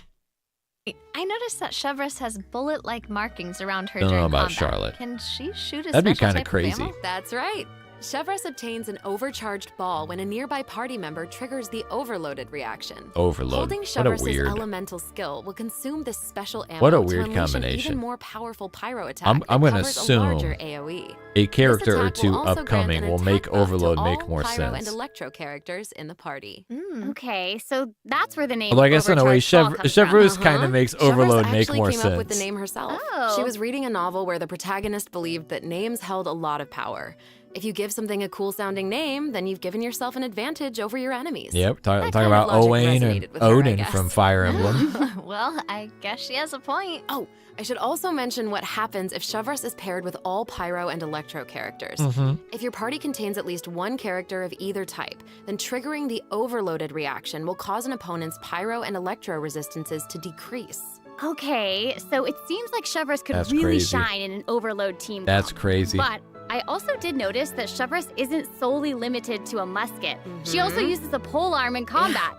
Speaker 2: I noticed that Chevrouz has bullet-like markings around her
Speaker 1: Don't know
Speaker 2: during
Speaker 1: about
Speaker 2: combat.
Speaker 1: Charlotte.
Speaker 2: Can she shoot a
Speaker 1: That'd be
Speaker 2: special
Speaker 1: kinda
Speaker 2: type of
Speaker 1: crazy.
Speaker 2: ammo?
Speaker 3: That's right. Chevrouz obtains an overcharged ball when a nearby party member triggers the overloaded reaction.
Speaker 1: Overload.
Speaker 3: Holding
Speaker 1: What a
Speaker 3: Chevrouz's
Speaker 1: weird.
Speaker 3: elemental skill will consume this special ammo
Speaker 1: What a
Speaker 3: to
Speaker 1: weird
Speaker 3: unleash an
Speaker 1: combination.
Speaker 3: even more powerful pyro attack
Speaker 1: I'm
Speaker 3: that
Speaker 1: gonna
Speaker 3: covers
Speaker 1: assume
Speaker 3: a larger AoE.
Speaker 1: A character
Speaker 3: This
Speaker 1: or
Speaker 3: attack
Speaker 1: two
Speaker 3: will also grant
Speaker 1: upcoming
Speaker 3: an
Speaker 1: will make
Speaker 3: attack buff to
Speaker 1: Overload
Speaker 3: all
Speaker 1: make more
Speaker 3: pyro and
Speaker 1: sense.
Speaker 3: electro characters in the party.
Speaker 7: Okay, so that's where the name
Speaker 1: Although I guess in a way,
Speaker 7: Overcharged Ball comes from.
Speaker 1: Chevrouz kind of makes Overload
Speaker 3: Chevrouz
Speaker 1: make
Speaker 3: actually
Speaker 1: more
Speaker 3: came up with the
Speaker 1: sense.
Speaker 3: name herself.
Speaker 7: Oh.
Speaker 3: She was reading a novel where the protagonist believed that names held a lot of power. If you give something a cool-sounding name, then you've given yourself an advantage over your enemies.
Speaker 1: Yep,
Speaker 3: That
Speaker 1: talking
Speaker 3: kind of
Speaker 1: about
Speaker 3: logic
Speaker 1: Owain and
Speaker 3: resonated with her, I
Speaker 1: Odin
Speaker 3: guess.
Speaker 1: from Fire Emblem.
Speaker 2: Well, I guess she has a point.
Speaker 3: Oh, I should also mention what happens if Chevrouz is paired with all pyro and electro characters.
Speaker 1: Mhm.
Speaker 3: If your party contains at least one character of either type, then triggering the overloaded reaction will cause an opponent's pyro and electro resistances to decrease.
Speaker 7: Okay, so it seems like Chevrouz could
Speaker 1: That's
Speaker 7: really
Speaker 1: crazy.
Speaker 7: shine in an Overload team.
Speaker 1: That's
Speaker 7: comp.
Speaker 1: crazy.
Speaker 7: But I also did notice that Chevreuse isn't solely limited to a musket. She also uses a polearm in combat.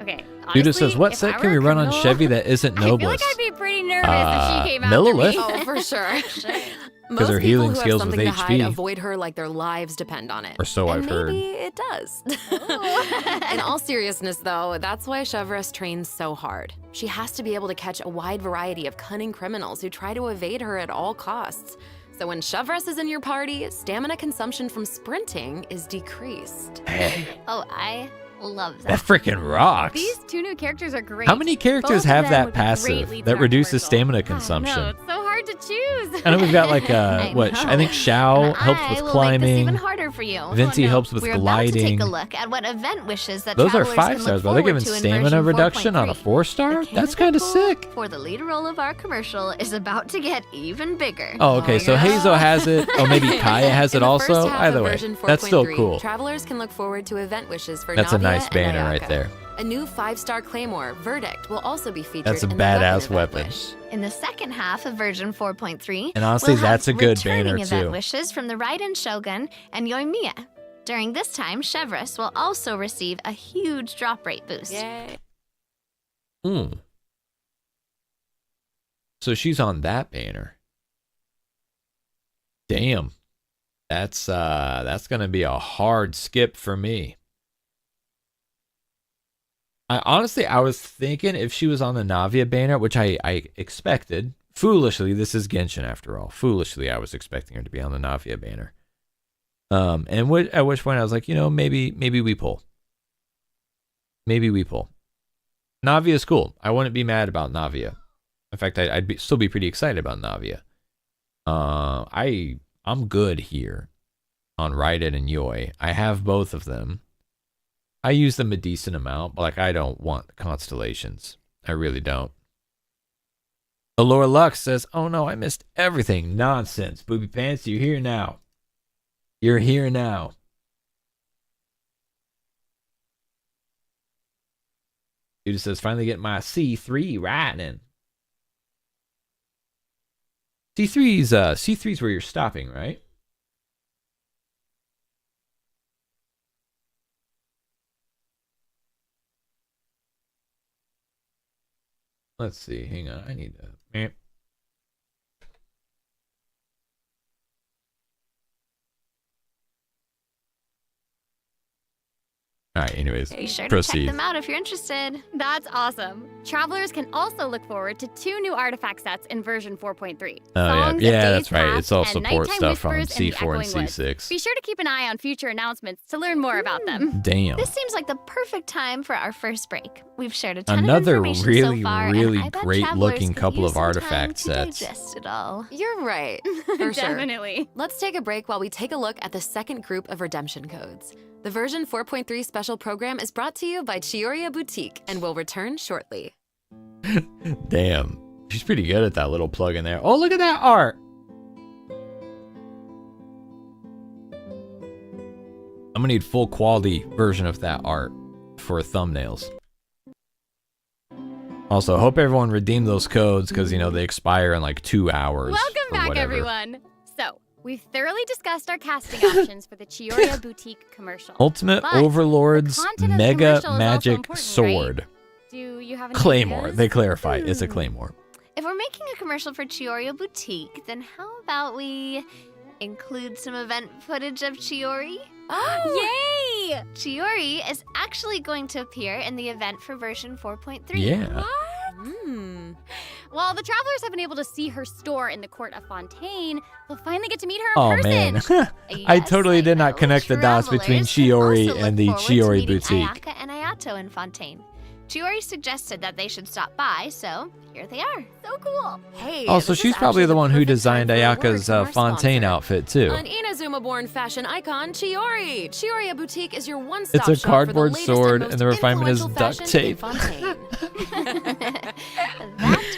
Speaker 7: Okay, honestly,
Speaker 1: Judas says, what
Speaker 7: if
Speaker 1: set
Speaker 7: I
Speaker 1: can
Speaker 7: were
Speaker 1: we
Speaker 7: a
Speaker 1: run on
Speaker 7: criminal,
Speaker 1: Chevy that isn't
Speaker 7: I feel
Speaker 1: Noblest?
Speaker 7: like I'd be pretty nervous if she came after
Speaker 1: Millilith?
Speaker 7: me.
Speaker 3: Oh, for sure.
Speaker 1: Because her
Speaker 3: Most
Speaker 1: healing
Speaker 3: people who have
Speaker 1: skills with
Speaker 3: something to hide
Speaker 1: HP.
Speaker 3: avoid her like their lives depend on it.
Speaker 1: Or so
Speaker 3: and
Speaker 1: I've heard.
Speaker 3: Maybe it does. In all seriousness, though, that's why Chevreuse trains so hard. She has to be able to catch a wide variety of cunning criminals who try to evade her at all costs. So when Chevreuse is in your party, stamina consumption from sprinting is decreased.
Speaker 1: Hey,
Speaker 2: Oh, I love
Speaker 1: that
Speaker 2: that.
Speaker 1: freaking rocks.
Speaker 7: These 2 new characters are great.
Speaker 1: How many characters
Speaker 7: Both of
Speaker 1: have
Speaker 7: them
Speaker 1: that
Speaker 7: would be great
Speaker 1: passive
Speaker 7: leads
Speaker 1: that
Speaker 7: in our
Speaker 1: reduces
Speaker 7: commercial.
Speaker 1: stamina
Speaker 7: I don't know,
Speaker 1: consumption?
Speaker 7: it's so hard to choose.
Speaker 1: I know we've got like
Speaker 2: I
Speaker 1: I think
Speaker 2: know.
Speaker 1: Shao
Speaker 2: And
Speaker 1: helps
Speaker 2: I
Speaker 1: with
Speaker 2: will make
Speaker 1: climbing.
Speaker 2: this even harder for you.
Speaker 1: Vinci helps with
Speaker 2: We're about to
Speaker 1: gliding.
Speaker 2: take a look at what event wishes that
Speaker 1: Those are
Speaker 2: travelers
Speaker 1: 5
Speaker 2: can
Speaker 1: stars,
Speaker 2: look
Speaker 1: but they're giving
Speaker 2: forward to in
Speaker 1: stamina
Speaker 2: version
Speaker 1: reduction on a
Speaker 2: 4.3.
Speaker 1: 4-star?
Speaker 2: The
Speaker 1: That's kind of
Speaker 2: candidate
Speaker 1: sick.
Speaker 2: pool for the lead role of our commercial is about to get even bigger.
Speaker 1: Oh, okay, so
Speaker 3: yeah.
Speaker 1: Hazel has it. Oh, maybe Kaya has
Speaker 3: In
Speaker 1: it
Speaker 3: the first
Speaker 1: also.
Speaker 3: half
Speaker 1: Either
Speaker 3: of
Speaker 1: way,
Speaker 3: version
Speaker 1: that's still
Speaker 3: 4.3,
Speaker 1: cool.
Speaker 3: Travelers can look forward to event wishes for
Speaker 1: That's a
Speaker 3: Navia
Speaker 1: nice
Speaker 3: and
Speaker 1: banner right
Speaker 3: Ayaka.
Speaker 1: there.
Speaker 3: A new 5-star Claymore, Verdict, will also be featured
Speaker 1: That's a
Speaker 3: in the
Speaker 1: badass
Speaker 3: weapon event
Speaker 1: weapon.
Speaker 3: wish.
Speaker 2: In the second half of version 4.3,
Speaker 1: And honestly,
Speaker 2: we'll have
Speaker 1: that's a good
Speaker 2: returning
Speaker 1: banner,
Speaker 2: event
Speaker 1: too.
Speaker 2: wishes from the Raiden Shogun and Yoimiya. During this time, Chevreuse will also receive a huge drop rate boost.
Speaker 3: Yay.
Speaker 1: So she's on that banner. Damn. That's gonna be a hard skip for me. I was thinking if she was on the Navia banner, which I expected. Foolishly, this is Genshin after all. Foolishly, I was expecting her to be on the Navia banner. And at which point I was like, maybe we pull. Maybe we pull. Navia is cool. I wouldn't be mad about Navia. In fact, I'd still be pretty excited about Navia. I'm good here on Raiden and Yoi. I have both of them. I use them a decent amount, but I don't want constellations. I really don't. Allure Lux says, oh no, I missed everything. Nonsense. Booby Pants, you're here now. You're here now. Dude says, finally getting my C3 riding. C3's where you're stopping, right? Let's see. Hang on. I need to. All right. Anyways,
Speaker 2: Be sure to
Speaker 1: proceed.
Speaker 2: check them out if you're interested.
Speaker 7: That's awesome. Travelers can also look forward to 2 new artifact sets in version 4.3.
Speaker 1: Oh
Speaker 7: Songs
Speaker 1: yeah,
Speaker 7: of Days
Speaker 1: that's right.
Speaker 7: Past
Speaker 1: It's all
Speaker 7: and
Speaker 1: support
Speaker 7: Nighttime
Speaker 1: stuff from
Speaker 7: Whispers in the
Speaker 1: C4 and
Speaker 7: Echoing Woods.
Speaker 1: C6.
Speaker 7: Be sure to keep an eye on future announcements to learn more about them.
Speaker 1: Damn.
Speaker 2: This seems like the perfect time for our first break. We've shared a ton
Speaker 1: Another
Speaker 2: of information
Speaker 1: really,
Speaker 2: so far,
Speaker 1: really
Speaker 2: and I bet
Speaker 1: great
Speaker 2: travelers
Speaker 1: looking
Speaker 2: could
Speaker 1: couple
Speaker 2: use
Speaker 1: of
Speaker 2: some
Speaker 1: artifact
Speaker 2: time to
Speaker 1: sets.
Speaker 2: digest it all.
Speaker 3: You're right, for sure.
Speaker 7: Definitely.
Speaker 3: Let's take a break while we take a look at the second group of redemption codes. The version 4.3 special program is brought to you by Chiyoria Boutique and will return shortly.
Speaker 1: Damn. She's pretty good at that little plug in there. Oh, look at that art. I'm gonna need full quality version of that art for thumbnails. Also, hope everyone redeemed those codes because they expire in 2 hours.
Speaker 7: Welcome
Speaker 1: or
Speaker 7: back,
Speaker 1: whatever.
Speaker 7: everyone. So, we've thoroughly discussed our casting options for the Chiyoria Boutique commercial.
Speaker 1: Ultimate
Speaker 7: But
Speaker 1: Overlord's
Speaker 7: the content of the
Speaker 1: Mega
Speaker 7: commercial is also
Speaker 1: Magic
Speaker 7: important,
Speaker 1: Sword.
Speaker 7: Right? Do you have any
Speaker 1: Claymore.
Speaker 7: ideas?
Speaker 1: They clarify. It's a Claymore.
Speaker 2: If we're making a commercial for Chiyoria Boutique, then how about we include some event footage of Chiori?
Speaker 7: Yay!
Speaker 2: Chiori is actually going to appear in the event for version 4.3.
Speaker 1: Yeah.
Speaker 7: While the travelers have been able to see her store in the court of Fontaine, they'll finally get to meet her in
Speaker 1: Oh
Speaker 7: person.
Speaker 1: man. I
Speaker 2: Yes,
Speaker 1: totally did
Speaker 2: know.
Speaker 1: not connect the dots between
Speaker 2: Travelers can
Speaker 1: Chiori
Speaker 2: also
Speaker 1: and
Speaker 2: look
Speaker 1: the
Speaker 2: forward to
Speaker 1: Chiori
Speaker 2: meeting
Speaker 1: Boutique.
Speaker 2: Ayaka and Ayato in Fontaine. Chiori suggested that they should stop by, so here they are.
Speaker 7: So cool.
Speaker 3: Hey,
Speaker 1: Oh, so
Speaker 3: this
Speaker 1: she's
Speaker 3: is
Speaker 1: probably
Speaker 3: actually
Speaker 1: the one who
Speaker 3: perfect
Speaker 1: designed
Speaker 3: time for a word
Speaker 1: Ayaka's
Speaker 3: from our
Speaker 1: Fontaine
Speaker 3: sponsor.
Speaker 1: outfit too.
Speaker 3: An Inazuma-born fashion icon, Chiori. Chioria Boutique is your one-stop
Speaker 1: It's a
Speaker 3: shop
Speaker 1: cardboard
Speaker 3: for the
Speaker 1: sword,
Speaker 3: latest
Speaker 1: and the refinement is
Speaker 3: most
Speaker 1: duct
Speaker 3: influential fashion
Speaker 1: tape.
Speaker 3: in Fontaine.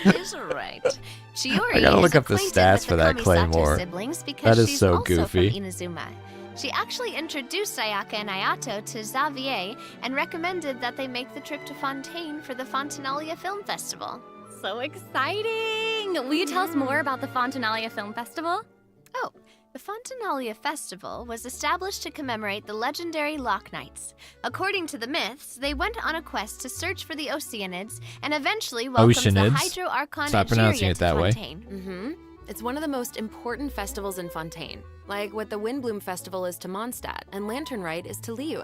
Speaker 2: That is right. Chiori
Speaker 1: I gotta look
Speaker 2: is
Speaker 1: up the
Speaker 2: acquainted
Speaker 1: stats
Speaker 2: with
Speaker 1: for
Speaker 2: the
Speaker 1: that
Speaker 2: Kamisato
Speaker 1: Claymore.
Speaker 2: siblings because
Speaker 1: That is
Speaker 2: she's
Speaker 1: so
Speaker 2: also
Speaker 1: goofy.
Speaker 2: from Inazuma. She actually introduced Ayaka and Ayato to Xavier and recommended that they make the trip to Fontaine for the Fontinalia Film Festival.
Speaker 7: So exciting! Will you tell us more about the Fontinalia Film Festival?
Speaker 2: Oh, The Fontinalia Festival was established to commemorate the legendary Loch Knights. According to the myths, they went on a quest to search for the Oceanids and eventually welcomed the
Speaker 1: Oceanids?
Speaker 2: Hydro Archon
Speaker 1: Stop pronouncing
Speaker 2: Egeria
Speaker 1: it that
Speaker 2: to
Speaker 1: way.
Speaker 2: Fontaine.
Speaker 3: It's one of the most important festivals in Fontaine, like what the Windbloom Festival is to Mondstadt and Lantern Rite is to Liyue.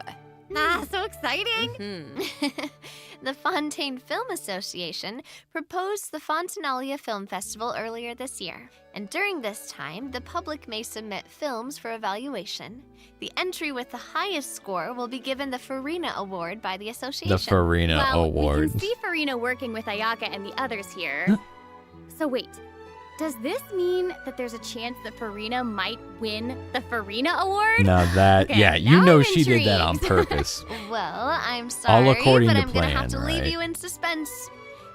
Speaker 7: Ah, so exciting!
Speaker 2: The Fontaine Film Association proposed the Fontinalia Film Festival earlier this year, and during this time, the public may submit films for evaluation. The entry with the highest score will be given the Farina Award by the association.
Speaker 1: The Farina
Speaker 7: Well,
Speaker 1: Award.
Speaker 7: we can see Farina working with Ayaka and the others here. So wait, does this mean that there's a chance that Farina might win the Farina Award?
Speaker 1: Now that,
Speaker 7: Okay,
Speaker 1: yeah, you
Speaker 7: now
Speaker 1: know
Speaker 7: I'm
Speaker 1: she did that on
Speaker 7: intrigued.
Speaker 1: purpose.
Speaker 2: Well, I'm sorry,
Speaker 1: according
Speaker 2: but
Speaker 1: to
Speaker 2: I'm gonna have to
Speaker 1: plan,
Speaker 2: leave
Speaker 1: right?
Speaker 2: you in suspense.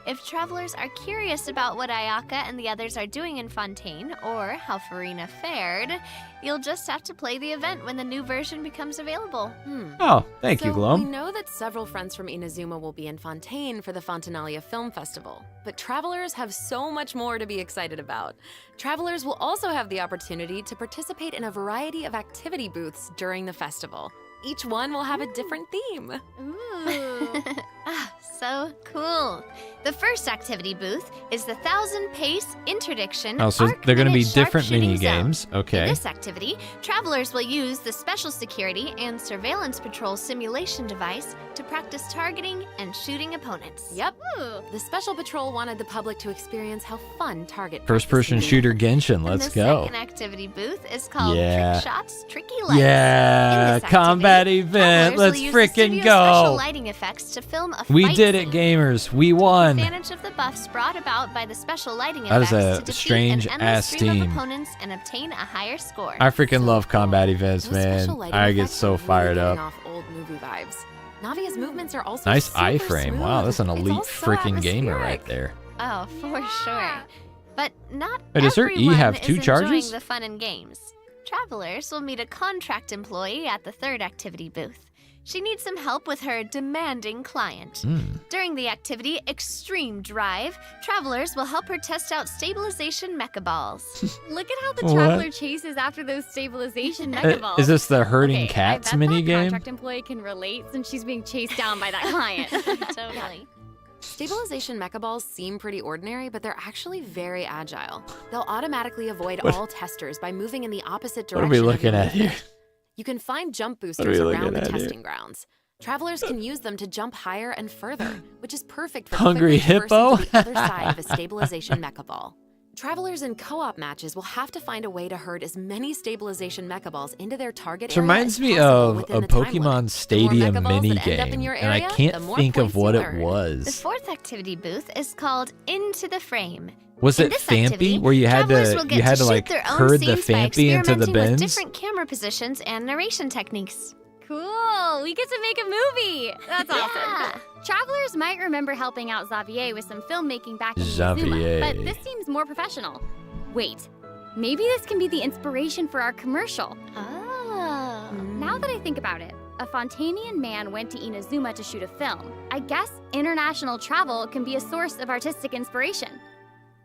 Speaker 2: If travelers are curious about what Ayaka and the others are doing in Fontaine, or how Farina fared, you'll just have to play the event when the new version becomes available.
Speaker 1: Oh, thank you,
Speaker 3: So we
Speaker 1: Glum.
Speaker 3: know that several friends from Inazuma will be in Fontaine for the Fontinalia Film Festival, but travelers have so much more to be excited about. Travelers will also have the opportunity to participate in a variety of activity booths during the festival. Each one will have a different theme.
Speaker 7: Ooh.
Speaker 2: So cool. The first activity booth is the 1,000 Pace Interdiction.
Speaker 1: Oh, so
Speaker 2: Arc
Speaker 1: they're going to be
Speaker 2: Minute
Speaker 1: different
Speaker 2: Sharpshooting
Speaker 1: mini
Speaker 2: Zone.
Speaker 1: games.
Speaker 2: In
Speaker 1: Okay.
Speaker 2: this activity, travelers will use the Special Security and Surveillance Patrol simulation device to practice targeting and shooting opponents.
Speaker 3: Yep. The Special Patrol wanted the public to experience how fun target
Speaker 1: First person
Speaker 3: practice can be.
Speaker 1: shooter Genshin.
Speaker 2: And
Speaker 1: Let's
Speaker 2: the
Speaker 1: go.
Speaker 2: second activity booth is called
Speaker 1: Yeah.
Speaker 2: Trick Shots, Tricky Lights.
Speaker 1: Yeah,
Speaker 2: In this
Speaker 1: combat
Speaker 2: activity,
Speaker 1: event.
Speaker 2: travelers
Speaker 1: Let's
Speaker 2: will use the
Speaker 1: freaking
Speaker 2: studio's special
Speaker 1: go.
Speaker 2: lighting effects to film a
Speaker 1: We
Speaker 2: fight
Speaker 1: did it,
Speaker 2: scene.
Speaker 1: gamers. We
Speaker 2: Take
Speaker 1: won.
Speaker 2: advantage of the buffs brought about by the special lighting
Speaker 1: That is
Speaker 2: effects
Speaker 1: a
Speaker 2: to defeat
Speaker 1: strange
Speaker 2: an endless
Speaker 1: ass
Speaker 2: stream
Speaker 1: team.
Speaker 2: of opponents and obtain a higher score.
Speaker 1: I freaking love combat events,
Speaker 3: Those
Speaker 1: man.
Speaker 3: special lighting
Speaker 1: I get
Speaker 3: effects
Speaker 1: so
Speaker 3: are really
Speaker 1: fired
Speaker 3: giving
Speaker 1: up.
Speaker 3: off old movie vibes. Navia's movements are also
Speaker 1: Nice
Speaker 3: super
Speaker 1: iframe. Wow,
Speaker 3: smooth.
Speaker 1: that's an
Speaker 3: It's
Speaker 1: elite
Speaker 3: all so
Speaker 1: freaking gamer right
Speaker 3: atmospheric.
Speaker 1: there.
Speaker 2: Oh, for sure. But not
Speaker 1: Wait, does her E
Speaker 2: everyone
Speaker 1: have
Speaker 2: is
Speaker 1: 2 charges?
Speaker 2: enjoying the fun and games. Travelers will meet a contract employee at the third activity booth. She needs some help with her demanding client. During the activity Extreme Drive, travelers will help her test out stabilization mecha balls.
Speaker 7: Look at how the
Speaker 1: What?
Speaker 7: traveler chases after those stabilization mecha balls.
Speaker 1: Is this the herding
Speaker 7: Okay,
Speaker 1: cats
Speaker 7: I bet
Speaker 1: mini
Speaker 7: that
Speaker 1: game?
Speaker 7: contract employee can relate since she's being chased down by that client.
Speaker 2: Totally.
Speaker 3: Stabilization mecha balls seem pretty ordinary, but they're actually very agile. They'll automatically avoid
Speaker 1: What-
Speaker 3: all testers by moving in the opposite
Speaker 1: What
Speaker 3: direction.
Speaker 1: are we
Speaker 3: of
Speaker 1: looking
Speaker 3: your
Speaker 1: at here?
Speaker 3: movement. You can find jump
Speaker 1: are we
Speaker 3: boosters
Speaker 1: looking
Speaker 3: around the
Speaker 1: at here?
Speaker 3: testing grounds. Travelers can use them to jump higher and further, which is perfect for
Speaker 1: Hungry
Speaker 3: quickly
Speaker 1: hippo?
Speaker 3: traversing to the other side of a stabilization mecha ball. Travelers in co-op matches will have to find a way to herd as many stabilization mecha balls into their target
Speaker 1: This
Speaker 3: area
Speaker 1: reminds
Speaker 3: as
Speaker 1: me
Speaker 3: possible
Speaker 1: of
Speaker 3: within
Speaker 1: a
Speaker 3: the time limit.
Speaker 1: Pokemon
Speaker 3: The more
Speaker 1: Stadium
Speaker 3: mecha balls
Speaker 1: mini
Speaker 3: that end up in
Speaker 1: game,
Speaker 3: your
Speaker 1: and I
Speaker 3: area,
Speaker 1: can't
Speaker 3: the more
Speaker 1: think of
Speaker 3: points you
Speaker 1: what it
Speaker 3: earn.
Speaker 2: The
Speaker 1: was.
Speaker 2: fourth activity booth is called Into the Frame.
Speaker 1: Was
Speaker 2: In
Speaker 1: it
Speaker 2: this
Speaker 1: Fampy,
Speaker 2: activity,
Speaker 1: where you had
Speaker 2: travelers
Speaker 1: to
Speaker 2: will get
Speaker 1: like
Speaker 2: shoot their own
Speaker 1: herd the
Speaker 2: scenes by
Speaker 1: Fampy into the
Speaker 2: experimenting with
Speaker 1: bins?
Speaker 2: different camera positions and narration techniques.
Speaker 7: Cool! We get to make a movie! That's
Speaker 2: Yeah.
Speaker 7: awesome. Travelers might remember helping out Xavier with some filmmaking back in
Speaker 1: Xavier.
Speaker 7: Inazuma, but this seems more professional. Wait, maybe this can be the inspiration for our commercial.
Speaker 2: Oh.
Speaker 7: Now that I think about it, a Fontanian man went to Inazuma to shoot a film. I guess international travel can be a source of artistic inspiration.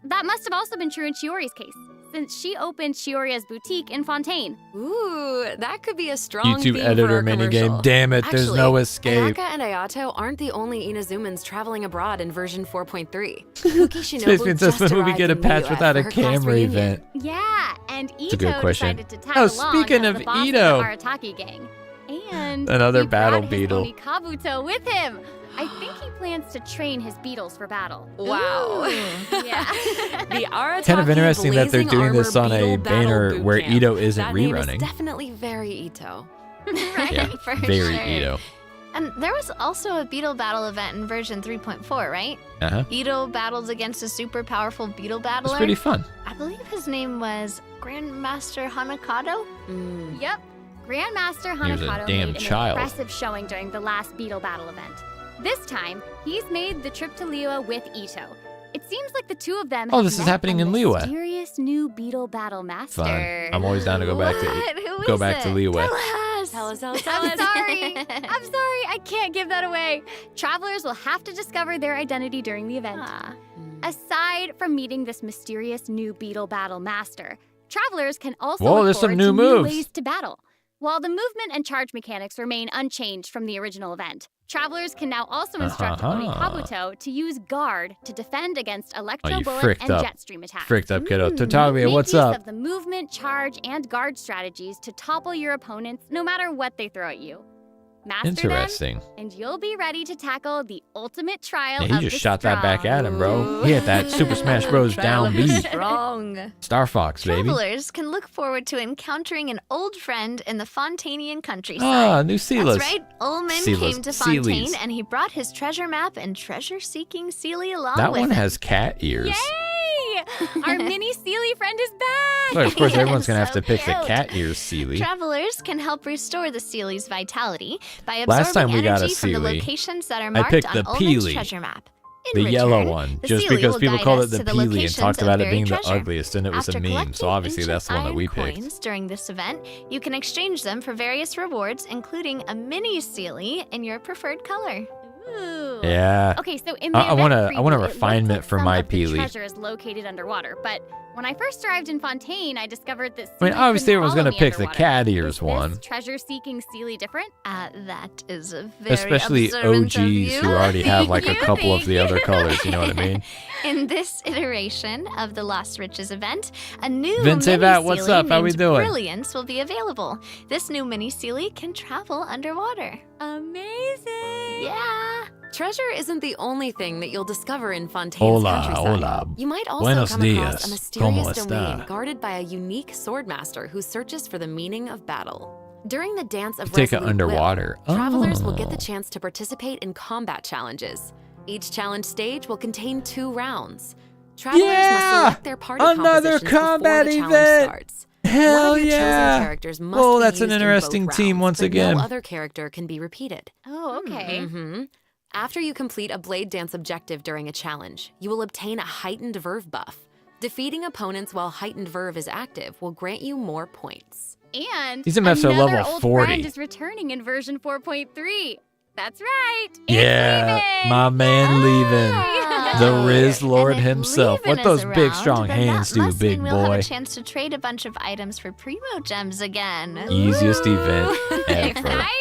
Speaker 7: That must have also been true in Chiori's case, since she opened Chioria's boutique in Fontaine.
Speaker 3: Ooh, that could be a strong
Speaker 1: YouTube
Speaker 3: theme for
Speaker 1: editor
Speaker 3: our
Speaker 1: minigame.
Speaker 3: commercial.
Speaker 1: Damn it, there's no
Speaker 3: Actually,
Speaker 1: escape.
Speaker 3: Ayaka and Ayato aren't the only Inazumans traveling abroad in version 4.3. Kuki
Speaker 1: Space
Speaker 3: Shinobu
Speaker 1: Princess,
Speaker 3: just
Speaker 1: when will we
Speaker 3: arrived
Speaker 1: get a
Speaker 3: in the
Speaker 1: patch
Speaker 3: US
Speaker 1: without
Speaker 3: for
Speaker 1: a
Speaker 3: her class
Speaker 1: camera
Speaker 3: reunion.
Speaker 1: event?
Speaker 7: Yeah, and
Speaker 1: a good
Speaker 7: Ito
Speaker 1: question.
Speaker 7: decided to tag
Speaker 1: Oh,
Speaker 7: along
Speaker 1: speaking
Speaker 7: as
Speaker 1: of
Speaker 7: the boss
Speaker 1: Ito.
Speaker 7: of the Arataki gang. And
Speaker 1: Another
Speaker 7: he
Speaker 1: battle
Speaker 7: brought his
Speaker 1: beetle.
Speaker 7: pony Kabuto with him. I think he plans to train his beetles for battle.
Speaker 3: Wow.
Speaker 7: Yeah.
Speaker 3: The Arataki
Speaker 1: Kind of interesting that they're
Speaker 3: Blazing
Speaker 1: doing this
Speaker 3: Armor
Speaker 1: on a
Speaker 3: Beetle Battle
Speaker 1: banner
Speaker 3: Boot
Speaker 1: where
Speaker 3: Camp.
Speaker 1: Ito isn't
Speaker 3: That name is
Speaker 1: rerunning.
Speaker 3: definitely very Ito.
Speaker 2: Right,
Speaker 1: Yeah,
Speaker 2: for
Speaker 1: very
Speaker 2: sure.
Speaker 1: Ito.
Speaker 2: And there was also a beetle battle event in version 3.4, right?
Speaker 1: Uh-huh.
Speaker 2: Ito battles against a super powerful beetle battler.
Speaker 1: It's pretty fun.
Speaker 2: I believe his name was Grandmaster Hanakado.
Speaker 7: Yep. Grandmaster
Speaker 1: He was a
Speaker 7: Hanakato
Speaker 1: damn
Speaker 7: made
Speaker 1: child.
Speaker 7: an impressive showing during the last beetle battle event. This time, he's made the trip to Liyue with Ito. It seems like the two of them
Speaker 1: Oh,
Speaker 7: have
Speaker 1: this is
Speaker 7: met
Speaker 1: happening
Speaker 7: a
Speaker 1: in Liyue.
Speaker 7: mysterious new beetle battle master.
Speaker 1: Fun. I'm always down to go back
Speaker 2: What?
Speaker 1: to
Speaker 2: Who
Speaker 1: go
Speaker 2: is
Speaker 1: back to
Speaker 2: it?
Speaker 1: Liyue.
Speaker 2: Tell us.
Speaker 3: Tell us, tell us, tell
Speaker 7: I'm
Speaker 3: us.
Speaker 7: sorry. I'm sorry. I can't give that away. Travelers will have to discover their identity during the event.
Speaker 2: Ah.
Speaker 7: Aside from meeting this mysterious new beetle battle master, Travelers can also
Speaker 1: Whoa,
Speaker 7: look
Speaker 1: there's some
Speaker 7: forward
Speaker 1: new
Speaker 7: to
Speaker 1: moves.
Speaker 7: new ways to battle. While the movement and charge mechanics remain unchanged from the original event, travelers can now also instruct Oni Kabuto to use guard to defend against electro
Speaker 1: you
Speaker 7: bullet
Speaker 1: fricked
Speaker 7: and
Speaker 1: up.
Speaker 7: jet stream attacks.
Speaker 1: Fricked up, kiddo. Totavia,
Speaker 7: Make
Speaker 1: what's
Speaker 7: use
Speaker 1: up?
Speaker 7: of the movement, charge, and guard strategies to topple your opponents no matter what they throw at you. Master
Speaker 1: Interesting.
Speaker 7: them, and you'll be ready to tackle the ultimate trial
Speaker 1: Yeah,
Speaker 7: of
Speaker 1: he just
Speaker 7: the
Speaker 1: shot that back
Speaker 7: strong.
Speaker 1: at him, bro. He hit that Super Smash Bros. Down B.
Speaker 2: Strong.
Speaker 1: Star Fox, baby.
Speaker 2: Travelers can look forward to encountering an old friend in the Fontanian countryside.
Speaker 1: Ah, new Sealas.
Speaker 2: That's right. Ullman
Speaker 1: Sealas.
Speaker 2: came to Fontaine
Speaker 1: Sealies.
Speaker 2: and he brought his treasure map and treasure-seeking Sealy along
Speaker 1: That
Speaker 2: with
Speaker 1: one
Speaker 2: him.
Speaker 1: has cat ears.
Speaker 7: Yay! Our mini Sealy friend is back!
Speaker 1: But of course, everyone's going to have
Speaker 2: So
Speaker 1: to pick the
Speaker 2: cute.
Speaker 1: cat ears Sealy.
Speaker 2: Travelers can help restore the Sealy's vitality by
Speaker 1: Last time
Speaker 2: absorbing
Speaker 1: we got a
Speaker 2: energy from the
Speaker 1: Sealy,
Speaker 2: locations that are
Speaker 1: I
Speaker 2: marked
Speaker 1: picked
Speaker 2: on
Speaker 1: the
Speaker 2: Ullman's
Speaker 1: Peely.
Speaker 2: treasure map.
Speaker 1: The
Speaker 2: In
Speaker 1: yellow
Speaker 2: return,
Speaker 1: one.
Speaker 2: the
Speaker 1: Just
Speaker 2: Sealy
Speaker 1: because
Speaker 2: will
Speaker 1: people
Speaker 2: guide
Speaker 1: call it
Speaker 2: us
Speaker 1: the
Speaker 2: to the
Speaker 1: Peely and
Speaker 2: locations
Speaker 1: talked
Speaker 2: of
Speaker 1: about it
Speaker 2: buried
Speaker 1: being the
Speaker 2: treasure.
Speaker 1: ugliest, and it was
Speaker 2: After
Speaker 1: a meme.
Speaker 2: collecting
Speaker 1: So obviously
Speaker 2: ancient
Speaker 1: that's the one that we
Speaker 2: iron
Speaker 1: picked.
Speaker 2: coins during this event, you can exchange them for various rewards, including a mini Sealy in your preferred color.
Speaker 7: Ooh.
Speaker 1: Yeah.
Speaker 7: Okay, so in the
Speaker 1: I want
Speaker 7: event
Speaker 1: a
Speaker 7: preview, it
Speaker 1: refinement
Speaker 7: looks like
Speaker 1: for
Speaker 7: some
Speaker 1: my
Speaker 7: of the
Speaker 1: Peely.
Speaker 7: treasure is located underwater, but when I first arrived in Fontaine, I discovered that
Speaker 1: I mean,
Speaker 7: Sealy
Speaker 1: obviously
Speaker 7: couldn't
Speaker 1: everyone's
Speaker 7: follow
Speaker 1: gonna
Speaker 7: me
Speaker 1: pick the
Speaker 7: underwater.
Speaker 1: cat ears
Speaker 7: Is
Speaker 1: one.
Speaker 7: this treasure-seeking Sealy different?
Speaker 2: That is a very
Speaker 1: Especially
Speaker 2: observant
Speaker 1: OGs
Speaker 2: of you.
Speaker 1: who already have like a
Speaker 7: Thank you,
Speaker 1: couple of
Speaker 7: thank
Speaker 1: the
Speaker 7: you.
Speaker 1: other colors, you know what I mean?
Speaker 2: In this iteration of the Lost Riches event, a new
Speaker 1: Vince
Speaker 2: mini
Speaker 1: Vat, what's
Speaker 2: Sealy
Speaker 1: up? How we
Speaker 2: named
Speaker 1: doing?
Speaker 2: Brilliance will be available. This new mini Sealy can travel underwater.
Speaker 7: Amazing!
Speaker 2: Yeah.
Speaker 3: Treasure isn't the only thing that you'll discover in Fontaine's
Speaker 1: Hola,
Speaker 3: countryside.
Speaker 1: hola.
Speaker 3: You might also
Speaker 1: Buenos
Speaker 3: come across
Speaker 1: dias.
Speaker 3: a mysterious
Speaker 1: ¿Cómo
Speaker 3: domain
Speaker 1: está?
Speaker 3: guarded by a unique swordmaster who searches for the meaning of battle. During the Dance of
Speaker 1: Take it
Speaker 3: Resolute
Speaker 1: underwater.
Speaker 3: Will, travelers will get
Speaker 1: Oh.
Speaker 3: the chance to participate in combat challenges. Each challenge stage will contain 2 rounds. Travelers
Speaker 1: Yeah!
Speaker 3: must select their party
Speaker 1: Another
Speaker 3: compositions before
Speaker 1: combat
Speaker 3: the challenge
Speaker 1: event!
Speaker 3: starts.
Speaker 1: Hell
Speaker 3: One of your
Speaker 1: yeah!
Speaker 3: chosen characters must
Speaker 1: Oh,
Speaker 3: be
Speaker 1: that's an
Speaker 3: used in
Speaker 1: interesting
Speaker 3: both
Speaker 1: team
Speaker 3: rounds,
Speaker 1: once
Speaker 3: but
Speaker 1: again.
Speaker 3: No other character can be repeated.
Speaker 7: Oh, okay.
Speaker 3: Mm-hmm. After you complete a Blade Dance objective during a challenge, you will obtain a heightened verve buff. Defeating opponents while heightened verve is active will grant you more points.
Speaker 7: And
Speaker 1: These MFs are
Speaker 7: another
Speaker 1: level
Speaker 7: old
Speaker 1: 40.
Speaker 7: friend is returning in version 4.3. That's right. It's
Speaker 1: Yeah,
Speaker 7: Leavin'.
Speaker 1: my man leaving.
Speaker 2: Ah.
Speaker 1: The Riz Lord
Speaker 2: And if
Speaker 1: himself.
Speaker 2: Leavin'
Speaker 1: What those
Speaker 2: is
Speaker 1: big
Speaker 2: around,
Speaker 1: strong
Speaker 2: then
Speaker 1: hands
Speaker 2: that
Speaker 1: do,
Speaker 2: must
Speaker 1: big
Speaker 2: mean we'll
Speaker 1: boy.
Speaker 2: have a chance to trade a bunch of items for primo gems again.
Speaker 1: Easiest event ever.
Speaker 7: Exciting.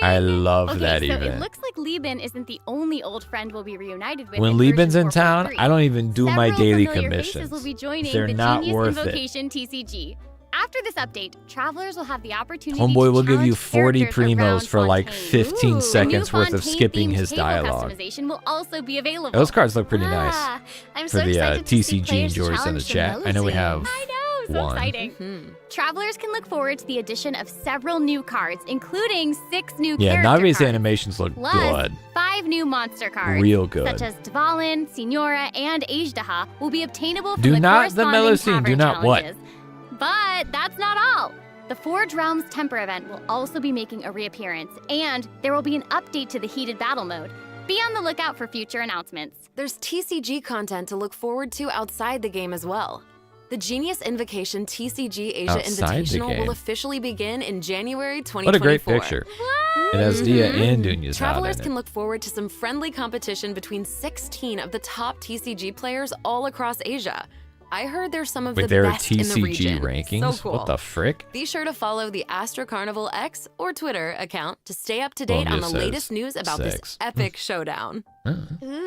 Speaker 1: I love
Speaker 7: Okay,
Speaker 1: that
Speaker 7: so
Speaker 1: event.
Speaker 7: it looks like Lieben isn't the only old friend we'll be reunited with.
Speaker 1: When
Speaker 7: in
Speaker 1: Lieben's
Speaker 7: version
Speaker 1: in town,
Speaker 7: 4.3.
Speaker 1: I don't even do my
Speaker 7: Several
Speaker 1: daily
Speaker 7: familiar
Speaker 1: commissions.
Speaker 7: faces will be joining
Speaker 1: They're
Speaker 7: the
Speaker 1: not
Speaker 7: Genius
Speaker 1: worth it.
Speaker 7: Invocation TCG. After this update, travelers will have the opportunity
Speaker 1: Homeboy
Speaker 7: to
Speaker 1: will give you
Speaker 7: challenge
Speaker 1: 40
Speaker 7: characters around
Speaker 1: primos for like
Speaker 7: Fontaine.
Speaker 1: 15
Speaker 7: Ooh.
Speaker 1: seconds
Speaker 7: New
Speaker 1: worth of skipping
Speaker 7: Fontaine-themed
Speaker 1: his
Speaker 7: table
Speaker 1: dialogue.
Speaker 7: Customization will also be available.
Speaker 1: Those cards look pretty nice.
Speaker 2: Ah, I'm
Speaker 1: For
Speaker 2: so
Speaker 1: the
Speaker 2: excited to see
Speaker 1: TCG
Speaker 2: players
Speaker 1: enjoyers in the
Speaker 2: challenge the
Speaker 1: chat. I know we
Speaker 2: Melusine.
Speaker 1: have
Speaker 7: I know, so
Speaker 1: one.
Speaker 7: exciting.
Speaker 3: Hmm.
Speaker 7: Travelers can look forward to the addition of several new cards, including 6 new
Speaker 1: Yeah,
Speaker 7: character
Speaker 1: Navi's
Speaker 7: cards,
Speaker 1: animations look
Speaker 7: plus
Speaker 1: good.
Speaker 7: 5 new monster cards.
Speaker 1: Real good.
Speaker 7: Such as Dvalin, Signora, and Ajdaha will be obtainable from
Speaker 1: Do
Speaker 7: the
Speaker 1: not the
Speaker 7: corresponding
Speaker 1: Melusine, do
Speaker 7: tavern
Speaker 1: not what?
Speaker 7: challenges. But that's not all. The Forge Realms Temper event will also be making a reappearance, and there will be an update to the heated battle mode. Be on the lookout for future announcements.
Speaker 3: There's TCG content to look forward to outside the game as well. The Genius Invocation TCG Asia
Speaker 1: Outside the
Speaker 3: Invitational
Speaker 1: game.
Speaker 3: will officially begin in January 2024.
Speaker 1: What a great picture. It has Dia and Dunya's
Speaker 3: Travelers
Speaker 1: in
Speaker 3: can
Speaker 1: it.
Speaker 3: look forward to some friendly competition between 16 of the top TCG players all across Asia. I heard there's some of
Speaker 1: With
Speaker 3: the
Speaker 1: their
Speaker 3: best in the
Speaker 1: TCG
Speaker 3: region.
Speaker 1: rankings?
Speaker 3: So cool.
Speaker 1: What the frick?
Speaker 3: Be sure to follow the Astro Carnival X or Twitter account to stay up to date
Speaker 1: Well,
Speaker 3: on
Speaker 1: it
Speaker 3: the
Speaker 1: says
Speaker 3: latest news about
Speaker 1: 6.
Speaker 3: this epic showdown.
Speaker 7: Oh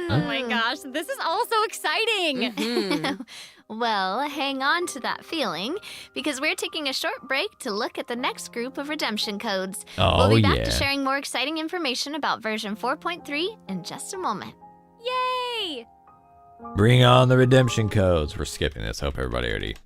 Speaker 7: my gosh, this is all so exciting!
Speaker 3: Mhm.
Speaker 2: Well, hang on to that feeling, because we're taking a short break to look at the next group of redemption codes.
Speaker 1: Oh,
Speaker 2: We'll be back
Speaker 1: yeah.
Speaker 2: to sharing more exciting information about version 4.3 in just a moment.
Speaker 7: Yay!
Speaker 1: Bring on the redemption codes. We're skipping this. Hope everybody already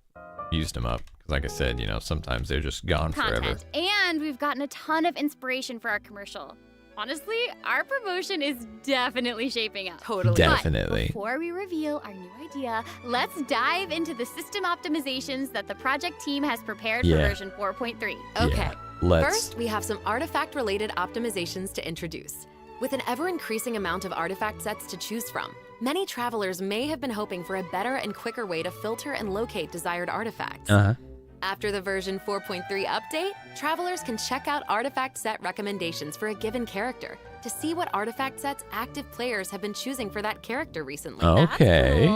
Speaker 1: used them up. 'Cause like I said, you know, sometimes they're just gone forever.
Speaker 7: Content. And we've gotten a ton of inspiration for our commercial. Honestly, our promotion is definitely shaping up.
Speaker 3: Totally.
Speaker 1: Definitely.
Speaker 7: But before we reveal our new idea, let's dive into the system optimizations that the project team has prepared for
Speaker 1: Yeah.
Speaker 7: version 4.3.
Speaker 3: Okay.
Speaker 1: Yeah. Let's.
Speaker 3: First, we have some artifact-related optimizations to introduce. With an ever-increasing amount of artifact sets to choose from, many travelers may have been hoping for a better and quicker way to filter and locate desired artifacts.
Speaker 1: Uh-huh.
Speaker 3: After the version 4.3 update, travelers can check out artifact set recommendations for a given character, to see what artifact sets active players have been choosing for that character recently.
Speaker 1: Okay.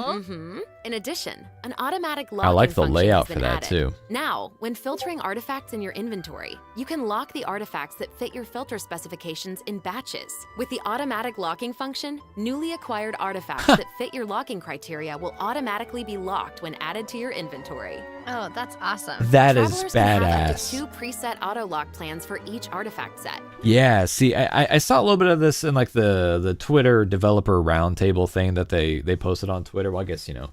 Speaker 3: In addition, an automatic
Speaker 1: I
Speaker 3: locking
Speaker 1: like the
Speaker 3: function
Speaker 1: layout
Speaker 3: has
Speaker 1: for
Speaker 3: been
Speaker 1: that
Speaker 3: added.
Speaker 1: too.
Speaker 3: Now, when filtering artifacts in your inventory, you can lock the artifacts that fit your filter specifications in batches. With the automatic locking function, newly acquired artifacts that fit your locking criteria will automatically be locked when added to your inventory.
Speaker 2: Oh, that's awesome.
Speaker 1: That is
Speaker 3: Travelers can have up to
Speaker 1: badass.
Speaker 3: 2 preset auto lock plans for each artifact set.
Speaker 1: Yeah, see, I saw a little bit of this in like the Twitter developer roundtable thing that they posted on Twitter. Well, I guess, you know,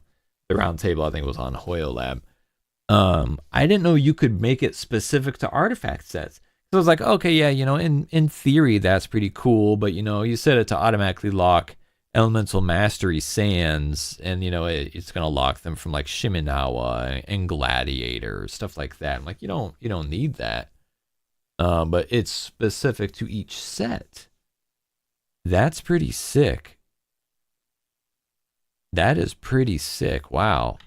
Speaker 1: the roundtable I think was on Hoyo Lab. I didn't know you could make it specific to artifact sets. So I was like, okay, yeah, you know, in theory that's pretty cool, but you know, you set it to automatically lock Elemental Mastery Sands, and you know, it's gonna lock them from like Shiminawa and Gladiator, stuff like that. I'm like, you don't need that. But it's specific to each set. That's pretty sick. That is pretty sick. Wow.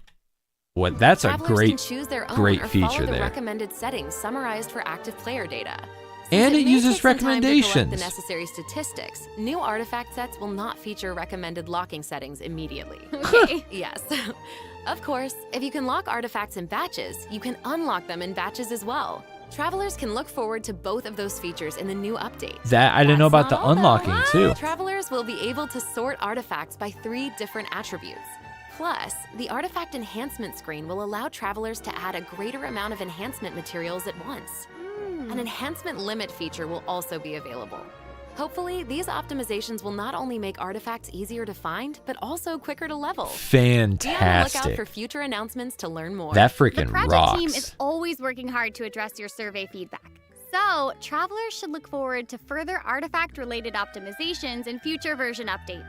Speaker 1: What? That's a
Speaker 3: Travelers
Speaker 1: great,
Speaker 3: can choose their own
Speaker 1: great
Speaker 3: or
Speaker 1: feature
Speaker 3: follow the
Speaker 1: there.
Speaker 3: recommended settings summarized for active player data.
Speaker 1: And
Speaker 3: Since
Speaker 1: it
Speaker 3: may
Speaker 1: uses
Speaker 3: take some time to collect
Speaker 1: recommendations.
Speaker 3: the necessary statistics, new artifact sets will not feature recommended locking settings immediately.
Speaker 7: Okay.
Speaker 3: Yes. Of course, if you can lock artifacts in batches, you can unlock them in batches as well. Travelers can look forward to both of those features in the new update.
Speaker 1: That I didn't know
Speaker 3: That's
Speaker 1: about the
Speaker 3: not all, though.
Speaker 1: unlocking too.
Speaker 3: Travelers will be able to sort artifacts by 3 different attributes. Plus, the artifact enhancement screen will allow travelers to add a greater amount of enhancement materials at once. An enhancement limit feature will also be available. Hopefully, these optimizations will not only make artifacts easier to find, but also quicker to level. Be on the lookout
Speaker 1: Fantastic.
Speaker 3: for future announcements to learn more.
Speaker 1: That
Speaker 7: The
Speaker 1: freaking
Speaker 7: project
Speaker 1: rocks.
Speaker 7: team is always working hard to address your survey feedback. So, travelers should look forward to further artifact-related optimizations in future version updates.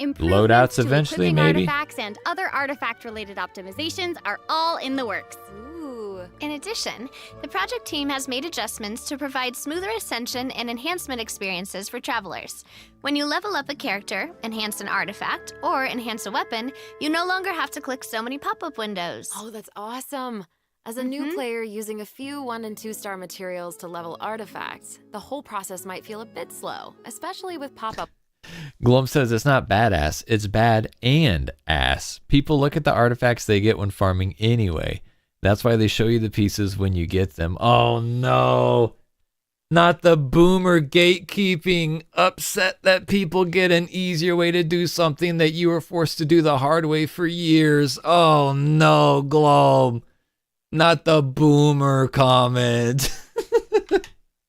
Speaker 7: Improvements
Speaker 1: Loadouts
Speaker 7: to
Speaker 1: eventually,
Speaker 7: equipping
Speaker 1: maybe?
Speaker 7: artifacts and other artifact-related optimizations are all in the works.
Speaker 3: Ooh.
Speaker 2: In addition, the project team has made adjustments to provide smoother ascension and enhancement experiences for travelers. When you level up a character, enhance an artifact, or enhance a weapon, you no longer have to click so many pop-up windows.
Speaker 3: Oh, that's awesome. As a new player using a few 1- and 2-star materials to level artifacts, the whole process might feel a bit slow, especially with pop-up.
Speaker 1: Glum says it's not badass, it's bad and ass. People look at the artifacts they get when farming anyway. That's why they show you the pieces when you get them. Oh no. Not the boomer gatekeeping. Upset that people get an easier way to do something that you were forced to do the hard way for years. Oh no, Glum. Not the boomer comment.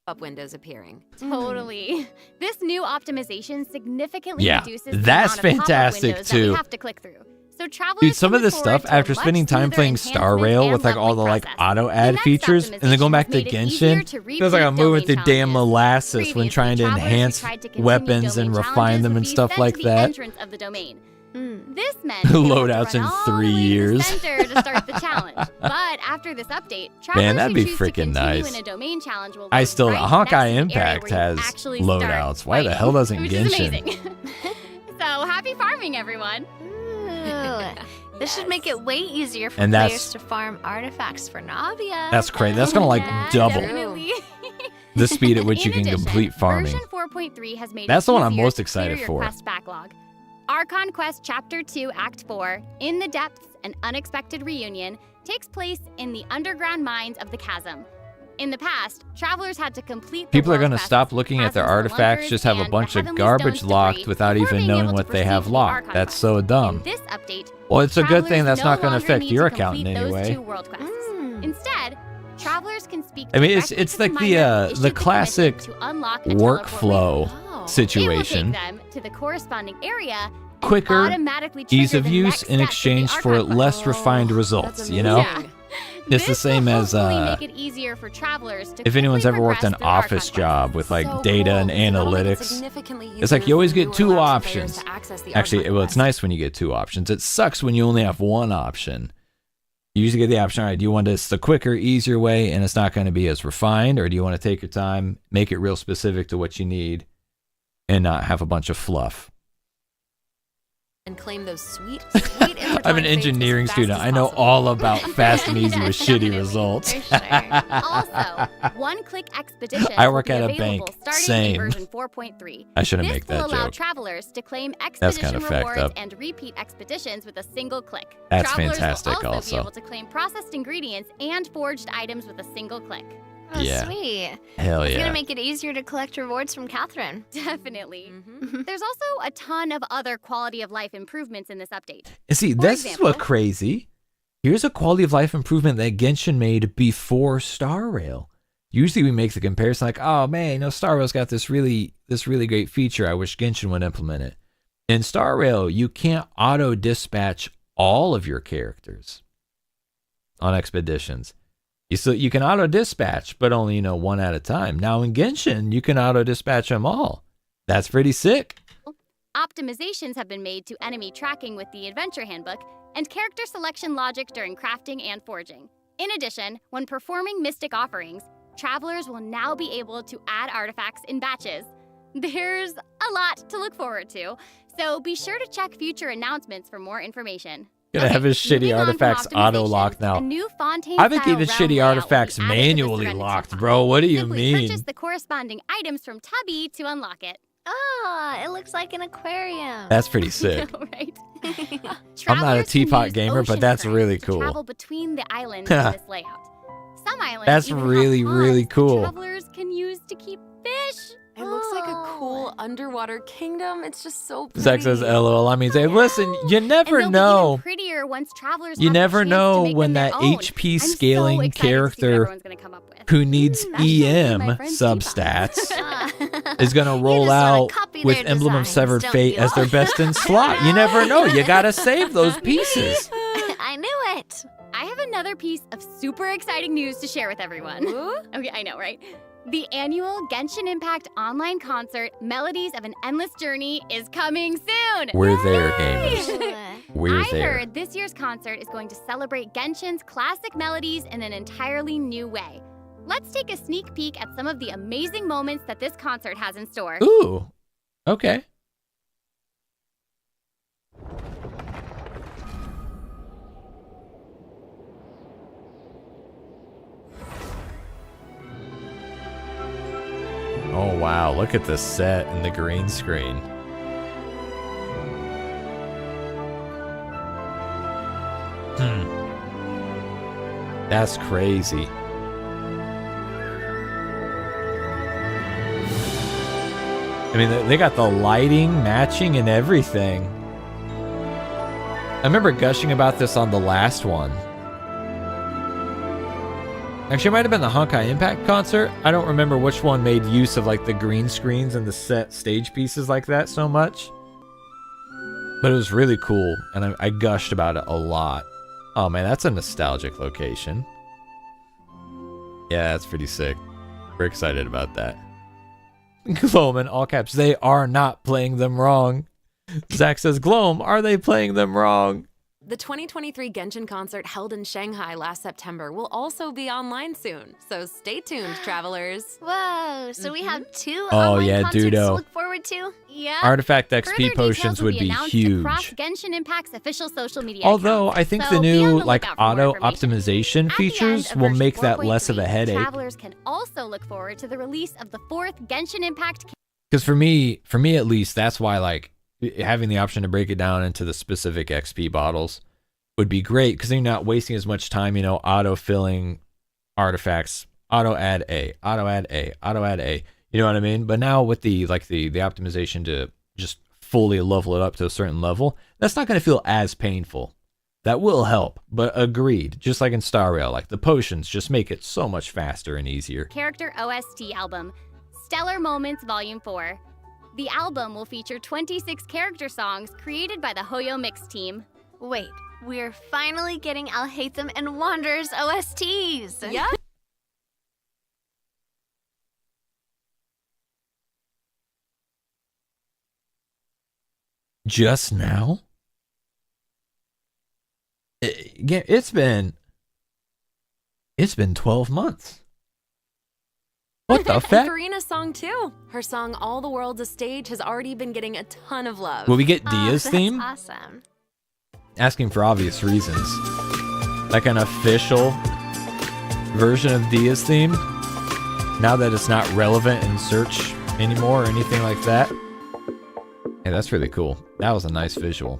Speaker 3: Up windows appearing.
Speaker 7: Totally. This new optimization significantly
Speaker 1: Yeah,
Speaker 7: reduces the
Speaker 1: that's
Speaker 7: amount of pop-up
Speaker 1: fantastic,
Speaker 7: windows that
Speaker 1: too.
Speaker 7: we have to click through. So travelers
Speaker 1: Dude, some
Speaker 7: can
Speaker 1: of this
Speaker 7: look forward
Speaker 1: stuff,
Speaker 7: to a
Speaker 1: after
Speaker 7: much
Speaker 1: spending time
Speaker 7: smoother
Speaker 1: playing Star
Speaker 7: enhancement
Speaker 1: Rail
Speaker 7: and
Speaker 1: with like all the
Speaker 7: leveling
Speaker 1: like
Speaker 7: process.
Speaker 1: auto
Speaker 7: The
Speaker 1: ad
Speaker 7: next
Speaker 1: features, and then going back to
Speaker 7: optimization has made it easier
Speaker 1: Genshin,
Speaker 7: to
Speaker 1: feels like I'm
Speaker 7: repeat
Speaker 1: moving to
Speaker 7: domain
Speaker 1: damn
Speaker 7: challenges.
Speaker 1: molasses when
Speaker 7: Previously,
Speaker 1: trying to
Speaker 7: travelers who
Speaker 1: enhance
Speaker 7: tried to continue
Speaker 1: weapons and
Speaker 7: domain
Speaker 1: refine
Speaker 7: challenges
Speaker 1: them
Speaker 7: would
Speaker 1: and
Speaker 7: be
Speaker 1: stuff
Speaker 7: sent
Speaker 1: like
Speaker 7: to the
Speaker 1: that.
Speaker 7: entrance of the domain. This meant they
Speaker 1: Loadouts
Speaker 7: had to
Speaker 1: in
Speaker 7: run all
Speaker 1: 3
Speaker 7: the way to the
Speaker 1: years.
Speaker 7: center to start the challenge. But after this update, travelers
Speaker 1: Man, that'd
Speaker 7: who
Speaker 1: be
Speaker 7: choose to
Speaker 1: freaking
Speaker 7: continue
Speaker 1: nice.
Speaker 7: in a domain challenge will
Speaker 1: I
Speaker 7: load
Speaker 1: still,
Speaker 7: right
Speaker 1: Hawkeye
Speaker 7: next to the area
Speaker 1: Impact
Speaker 7: where you
Speaker 1: has
Speaker 7: actually start
Speaker 1: loadouts. Why the
Speaker 7: fighting,
Speaker 1: hell doesn't
Speaker 7: which is
Speaker 1: Genshin?
Speaker 7: amazing. So happy farming, everyone.
Speaker 2: Ooh. This should make it way easier for
Speaker 1: And that's-
Speaker 2: players to farm artifacts for Navia.
Speaker 1: That's crazy. That's gonna like
Speaker 7: Yeah,
Speaker 1: double
Speaker 7: definitely.
Speaker 1: the speed at which you
Speaker 7: In
Speaker 1: can
Speaker 7: addition,
Speaker 1: complete farming.
Speaker 7: Version 4.3 has made
Speaker 1: That's
Speaker 7: it
Speaker 1: the one I'm
Speaker 7: easier
Speaker 1: most
Speaker 7: to
Speaker 1: excited
Speaker 7: clear
Speaker 1: for.
Speaker 7: your quest backlog. Archon Quest Chapter 2 Act 4, In the Depths, An Unexpected Reunion, takes place in the underground mines of the chasm. In the past, travelers had to complete the
Speaker 1: People are
Speaker 7: world
Speaker 1: going to
Speaker 7: quests,
Speaker 1: stop looking at their
Speaker 7: chasms for
Speaker 1: artifacts,
Speaker 7: lunkers,
Speaker 1: just have a
Speaker 7: and
Speaker 1: bunch
Speaker 7: the
Speaker 1: of
Speaker 7: heavenly
Speaker 1: garbage
Speaker 7: stones
Speaker 1: locked
Speaker 7: debris
Speaker 1: without
Speaker 7: before
Speaker 1: even
Speaker 7: being
Speaker 1: knowing
Speaker 7: able to
Speaker 1: what they
Speaker 7: proceed
Speaker 1: have
Speaker 7: to the
Speaker 1: locked.
Speaker 7: Archon
Speaker 1: That's
Speaker 7: Quest.
Speaker 1: so dumb.
Speaker 7: In this update,
Speaker 1: Well, it's a good thing
Speaker 7: travelers
Speaker 1: that's
Speaker 7: no
Speaker 1: not going to
Speaker 7: longer
Speaker 1: affect
Speaker 7: need
Speaker 1: your
Speaker 7: to
Speaker 1: account in
Speaker 7: complete
Speaker 1: any
Speaker 7: those
Speaker 1: way.
Speaker 7: 2 world quests. Instead, travelers can speak
Speaker 1: I mean,
Speaker 7: directly
Speaker 1: it's
Speaker 7: to the
Speaker 1: like
Speaker 7: miner
Speaker 1: the,
Speaker 7: who issued
Speaker 1: the classic
Speaker 7: permission to unlock a teleport
Speaker 1: workflow
Speaker 7: window.
Speaker 3: Oh.
Speaker 1: situation.
Speaker 7: It will take them to the corresponding area and
Speaker 1: Quicker,
Speaker 7: automatically
Speaker 1: ease
Speaker 7: trigger
Speaker 1: of
Speaker 7: the
Speaker 1: use
Speaker 7: next
Speaker 1: in
Speaker 7: steps of the
Speaker 1: exchange for
Speaker 7: Archon quest.
Speaker 1: less refined results,
Speaker 3: That's
Speaker 1: you know?
Speaker 3: amazing.
Speaker 1: It's the
Speaker 7: This
Speaker 1: same
Speaker 7: will
Speaker 1: as,
Speaker 7: hopefully make it easier for travelers to
Speaker 1: if anyone's
Speaker 7: quickly
Speaker 1: ever worked an
Speaker 7: progress through Archon
Speaker 1: office
Speaker 7: quests.
Speaker 1: job with like
Speaker 3: So
Speaker 1: data
Speaker 3: cool,
Speaker 1: and
Speaker 3: because it'll make it
Speaker 1: analytics,
Speaker 3: significantly
Speaker 1: it's like
Speaker 3: easier
Speaker 1: you always
Speaker 3: for
Speaker 1: get
Speaker 3: new
Speaker 1: 2
Speaker 3: or lapsed
Speaker 1: options.
Speaker 3: players to access the
Speaker 1: Actually,
Speaker 3: Archon
Speaker 1: well, it's
Speaker 3: quest.
Speaker 1: nice when you get 2 options. It sucks when you only have 1 option. You usually get the option, all right, do you want this the quicker, easier way, and it's not going to be as refined, or do you want to take your time, make it real specific to what you need, and not have a bunch of fluff?
Speaker 3: and claim those sweet, sweet
Speaker 1: I'm an engineering student. I know all about fast and easy with shitty results.
Speaker 2: For sure.
Speaker 7: Also, one-click expeditions
Speaker 1: I work
Speaker 7: will be
Speaker 1: at a
Speaker 7: available
Speaker 1: bank.
Speaker 7: starting
Speaker 1: Same.
Speaker 7: in version 4.3.
Speaker 1: I shouldn't
Speaker 7: This
Speaker 1: make
Speaker 7: will
Speaker 1: that
Speaker 7: allow
Speaker 1: joke.
Speaker 7: travelers to claim
Speaker 1: That's kinda
Speaker 7: expedition
Speaker 1: fucked
Speaker 7: rewards
Speaker 1: up.
Speaker 7: and repeat expeditions with a single click.
Speaker 1: That's
Speaker 7: Travelers
Speaker 1: fantastic
Speaker 7: will also be
Speaker 1: also.
Speaker 7: able to claim processed ingredients and forged items with a single click.
Speaker 2: Oh,
Speaker 1: Yeah.
Speaker 2: sweet.
Speaker 1: Hell
Speaker 2: It's
Speaker 1: yeah.
Speaker 2: gonna make it easier to collect rewards from Catherine.
Speaker 7: Definitely.
Speaker 3: Mm-hmm.
Speaker 7: There's also a ton of other quality of life improvements in this update.
Speaker 1: And see,
Speaker 7: For
Speaker 1: this is
Speaker 7: example-
Speaker 1: what crazy. Here's a quality of life improvement that Genshin made before Star Rail. Usually we make the comparison like, oh man, you know, Star Rail's got this really great feature. I wish Genshin would implement it. In Star Rail, you can't auto dispatch all of your characters on expeditions. You can auto dispatch, but only, you know, one at a time. Now in Genshin, you can auto dispatch them all. That's pretty sick.
Speaker 7: Optimizations have been made to enemy tracking with the Adventure Handbook and character selection logic during crafting and forging. In addition, when performing mystic offerings, travelers will now be able to add artifacts in batches. There's a lot to look forward to, so be sure to check future announcements for more information.
Speaker 1: Gonna have his
Speaker 7: moving
Speaker 1: shitty
Speaker 7: on from
Speaker 1: artifacts auto locked
Speaker 7: optimizations,
Speaker 1: now.
Speaker 7: a new Fontaine
Speaker 1: I've been
Speaker 7: style
Speaker 1: keeping
Speaker 7: realm
Speaker 1: shitty
Speaker 7: layout will be
Speaker 1: artifacts
Speaker 7: added to the
Speaker 1: manually
Speaker 7: Serenity
Speaker 1: locked,
Speaker 7: Pod.
Speaker 1: bro. What do you
Speaker 7: Simply
Speaker 1: mean?
Speaker 7: purchase the corresponding items from Tubby to unlock it.
Speaker 2: Ah, it looks like an aquarium.
Speaker 1: That's pretty sick.
Speaker 7: I know, right?
Speaker 1: I'm not a
Speaker 7: Travelers can
Speaker 1: teapot
Speaker 7: use
Speaker 1: gamer, but
Speaker 7: ocean
Speaker 1: that's
Speaker 7: currents
Speaker 1: really
Speaker 7: to
Speaker 1: cool.
Speaker 7: Travel between the islands in this layout. Some islands
Speaker 1: That's
Speaker 7: even have
Speaker 1: really,
Speaker 7: ponds
Speaker 1: really
Speaker 7: that
Speaker 1: cool.
Speaker 7: Travelers can use to keep fish.
Speaker 3: It looks like a
Speaker 2: Oh.
Speaker 3: cool underwater kingdom. It's just so pretty.
Speaker 1: Zach says, LOL. I mean, say, listen, you
Speaker 7: And
Speaker 1: never
Speaker 7: they'll be
Speaker 1: know.
Speaker 7: even prettier once travelers
Speaker 1: You
Speaker 7: have the
Speaker 1: never
Speaker 7: chance to
Speaker 1: know
Speaker 7: make
Speaker 1: when
Speaker 7: them their
Speaker 1: that
Speaker 7: own.
Speaker 1: HP
Speaker 7: I'm so
Speaker 1: scaling
Speaker 7: excited to see what
Speaker 1: character
Speaker 7: everyone's gonna come up with.
Speaker 1: who needs
Speaker 7: That's just
Speaker 1: EM
Speaker 7: my friend's teapot.
Speaker 1: substats is going to
Speaker 2: You
Speaker 1: roll
Speaker 2: just wanna
Speaker 1: out
Speaker 2: copy
Speaker 1: with
Speaker 2: their
Speaker 1: Emblem of
Speaker 2: designs,
Speaker 1: Severed
Speaker 2: don't
Speaker 1: Fate
Speaker 2: you?
Speaker 1: as their best in slot. You never know. You got to save those pieces.
Speaker 2: I knew it.
Speaker 7: I have another piece of super exciting news to share with everyone. Okay, I know, right? The annual Genshin Impact online concert, Melodies of an Endless Journey, is coming soon.
Speaker 1: We're there, gamers. We're
Speaker 7: I
Speaker 1: there.
Speaker 7: heard this year's concert is going to celebrate Genshin's classic melodies in an entirely new way. Let's take a sneak peek at some of the amazing moments that this concert has in store.
Speaker 1: Ooh. Okay. Oh wow, look at the set and the green screen. That's crazy. I mean, they got the lighting matching and everything. I remember gushing about this on the last one. Actually, it might have been the Honkai Impact concert. I don't remember which one made use of like the green screens and the set stage pieces like that so much. But it was really cool, and I gushed about it a lot. Oh man, that's a nostalgic location. Yeah, that's pretty sick. We're excited about that. Gloam in all caps, they are not playing them wrong. Zach says, Gloam, are they playing them wrong?
Speaker 3: The 2023 Genshin concert held in Shanghai last September will also be online soon, so stay tuned, travelers.
Speaker 2: Whoa, so we have two
Speaker 1: Oh,
Speaker 2: online
Speaker 1: yeah,
Speaker 2: concerts
Speaker 1: Dudo.
Speaker 2: to look forward to?
Speaker 7: Yeah.
Speaker 1: Artifact
Speaker 7: Further
Speaker 1: XP
Speaker 7: details
Speaker 1: potions
Speaker 7: will
Speaker 1: would be
Speaker 7: announced
Speaker 1: huge.
Speaker 7: across Genshin Impact's official social media
Speaker 1: Although
Speaker 7: accounts,
Speaker 1: I think
Speaker 7: so
Speaker 1: the
Speaker 7: be
Speaker 1: new
Speaker 7: on the
Speaker 1: like
Speaker 7: lookout for more
Speaker 1: auto
Speaker 7: information.
Speaker 1: optimization
Speaker 7: At the
Speaker 1: features
Speaker 7: end of
Speaker 1: will
Speaker 7: version
Speaker 1: make that less of a
Speaker 7: 4.3,
Speaker 1: headache.
Speaker 7: Travelers can also look forward to the release of the fourth Genshin Impact.
Speaker 1: Because for me at least, that's why like having the option to break it down into the specific XP bottles would be great, because you're not wasting as much time, you know, auto filling artifacts, auto add A, auto add A, auto add A. You know what I mean? But now with the optimization to just fully level it up to a certain level, that's not going to feel as painful. That will help, but agreed. Just like in Star Rail, like the potions just make it so much faster and easier.
Speaker 7: Character OST album, Stellar Moments Volume 4. The album will feature 26 character songs created by the Hoyo Mix team.
Speaker 2: Wait, we're finally getting Alhaitham and Wanderer's OSTs.
Speaker 3: Yeah.
Speaker 1: Just now? It's been 12 months. What the
Speaker 3: And
Speaker 1: fuck?
Speaker 3: Farina's song too. Her song "All the World's a Stage" has already been getting a ton of love.
Speaker 1: Will we get
Speaker 2: Oh,
Speaker 1: Dia's
Speaker 2: that's
Speaker 1: theme?
Speaker 2: awesome.
Speaker 1: Asking for obvious reasons. Like an official version of Dia's theme. Now that it's not relevant in search anymore or anything like that. Hey, that's really cool. That was a nice visual.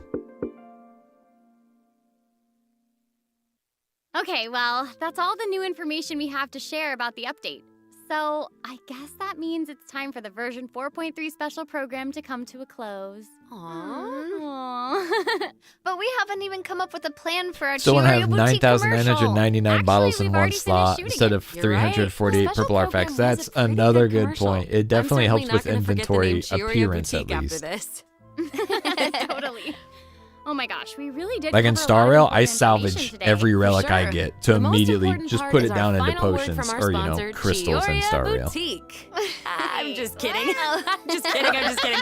Speaker 7: Okay, well, that's all the new information we have to share about the update. So, I guess that means it's time for the version 4.3 special program to come to a close.
Speaker 3: Aww.
Speaker 2: But we haven't even come up with a plan for our
Speaker 1: Still want to
Speaker 2: Cheerio
Speaker 1: have
Speaker 2: Boutique commercial.
Speaker 1: 9,999 bottles
Speaker 7: Actually,
Speaker 1: in
Speaker 7: we've
Speaker 1: one
Speaker 7: already finished
Speaker 1: slot
Speaker 7: shooting
Speaker 1: instead
Speaker 7: it.
Speaker 1: of
Speaker 3: You're
Speaker 1: 348
Speaker 3: right. The
Speaker 1: purple
Speaker 3: special
Speaker 1: artifacts.
Speaker 3: program was
Speaker 1: That's
Speaker 3: a pretty
Speaker 1: another
Speaker 3: good
Speaker 1: good
Speaker 3: commercial.
Speaker 1: point. It
Speaker 3: I'm
Speaker 1: definitely
Speaker 3: certainly
Speaker 1: helps
Speaker 3: not
Speaker 1: with
Speaker 3: gonna forget the
Speaker 1: inventory
Speaker 3: name Cheerio
Speaker 1: appearance at
Speaker 3: Boutique
Speaker 1: least.
Speaker 3: After this.
Speaker 7: Totally. Oh my gosh, we really did.
Speaker 1: Like in
Speaker 7: cover a
Speaker 1: Star
Speaker 7: lot of
Speaker 1: Rail, I
Speaker 7: important information
Speaker 1: salvage
Speaker 7: today.
Speaker 1: every relic I
Speaker 3: sure.
Speaker 1: get to
Speaker 3: The most
Speaker 1: immediately
Speaker 3: important
Speaker 1: just
Speaker 3: part
Speaker 1: put
Speaker 3: is
Speaker 1: it
Speaker 3: our
Speaker 1: down into
Speaker 3: final word
Speaker 1: potions
Speaker 3: from our
Speaker 1: or, you know,
Speaker 3: sponsor,
Speaker 1: crystals in
Speaker 3: Cheerio
Speaker 1: Star Rail.
Speaker 3: Boutique. I'm just kidding. Just kidding. I'm just kidding.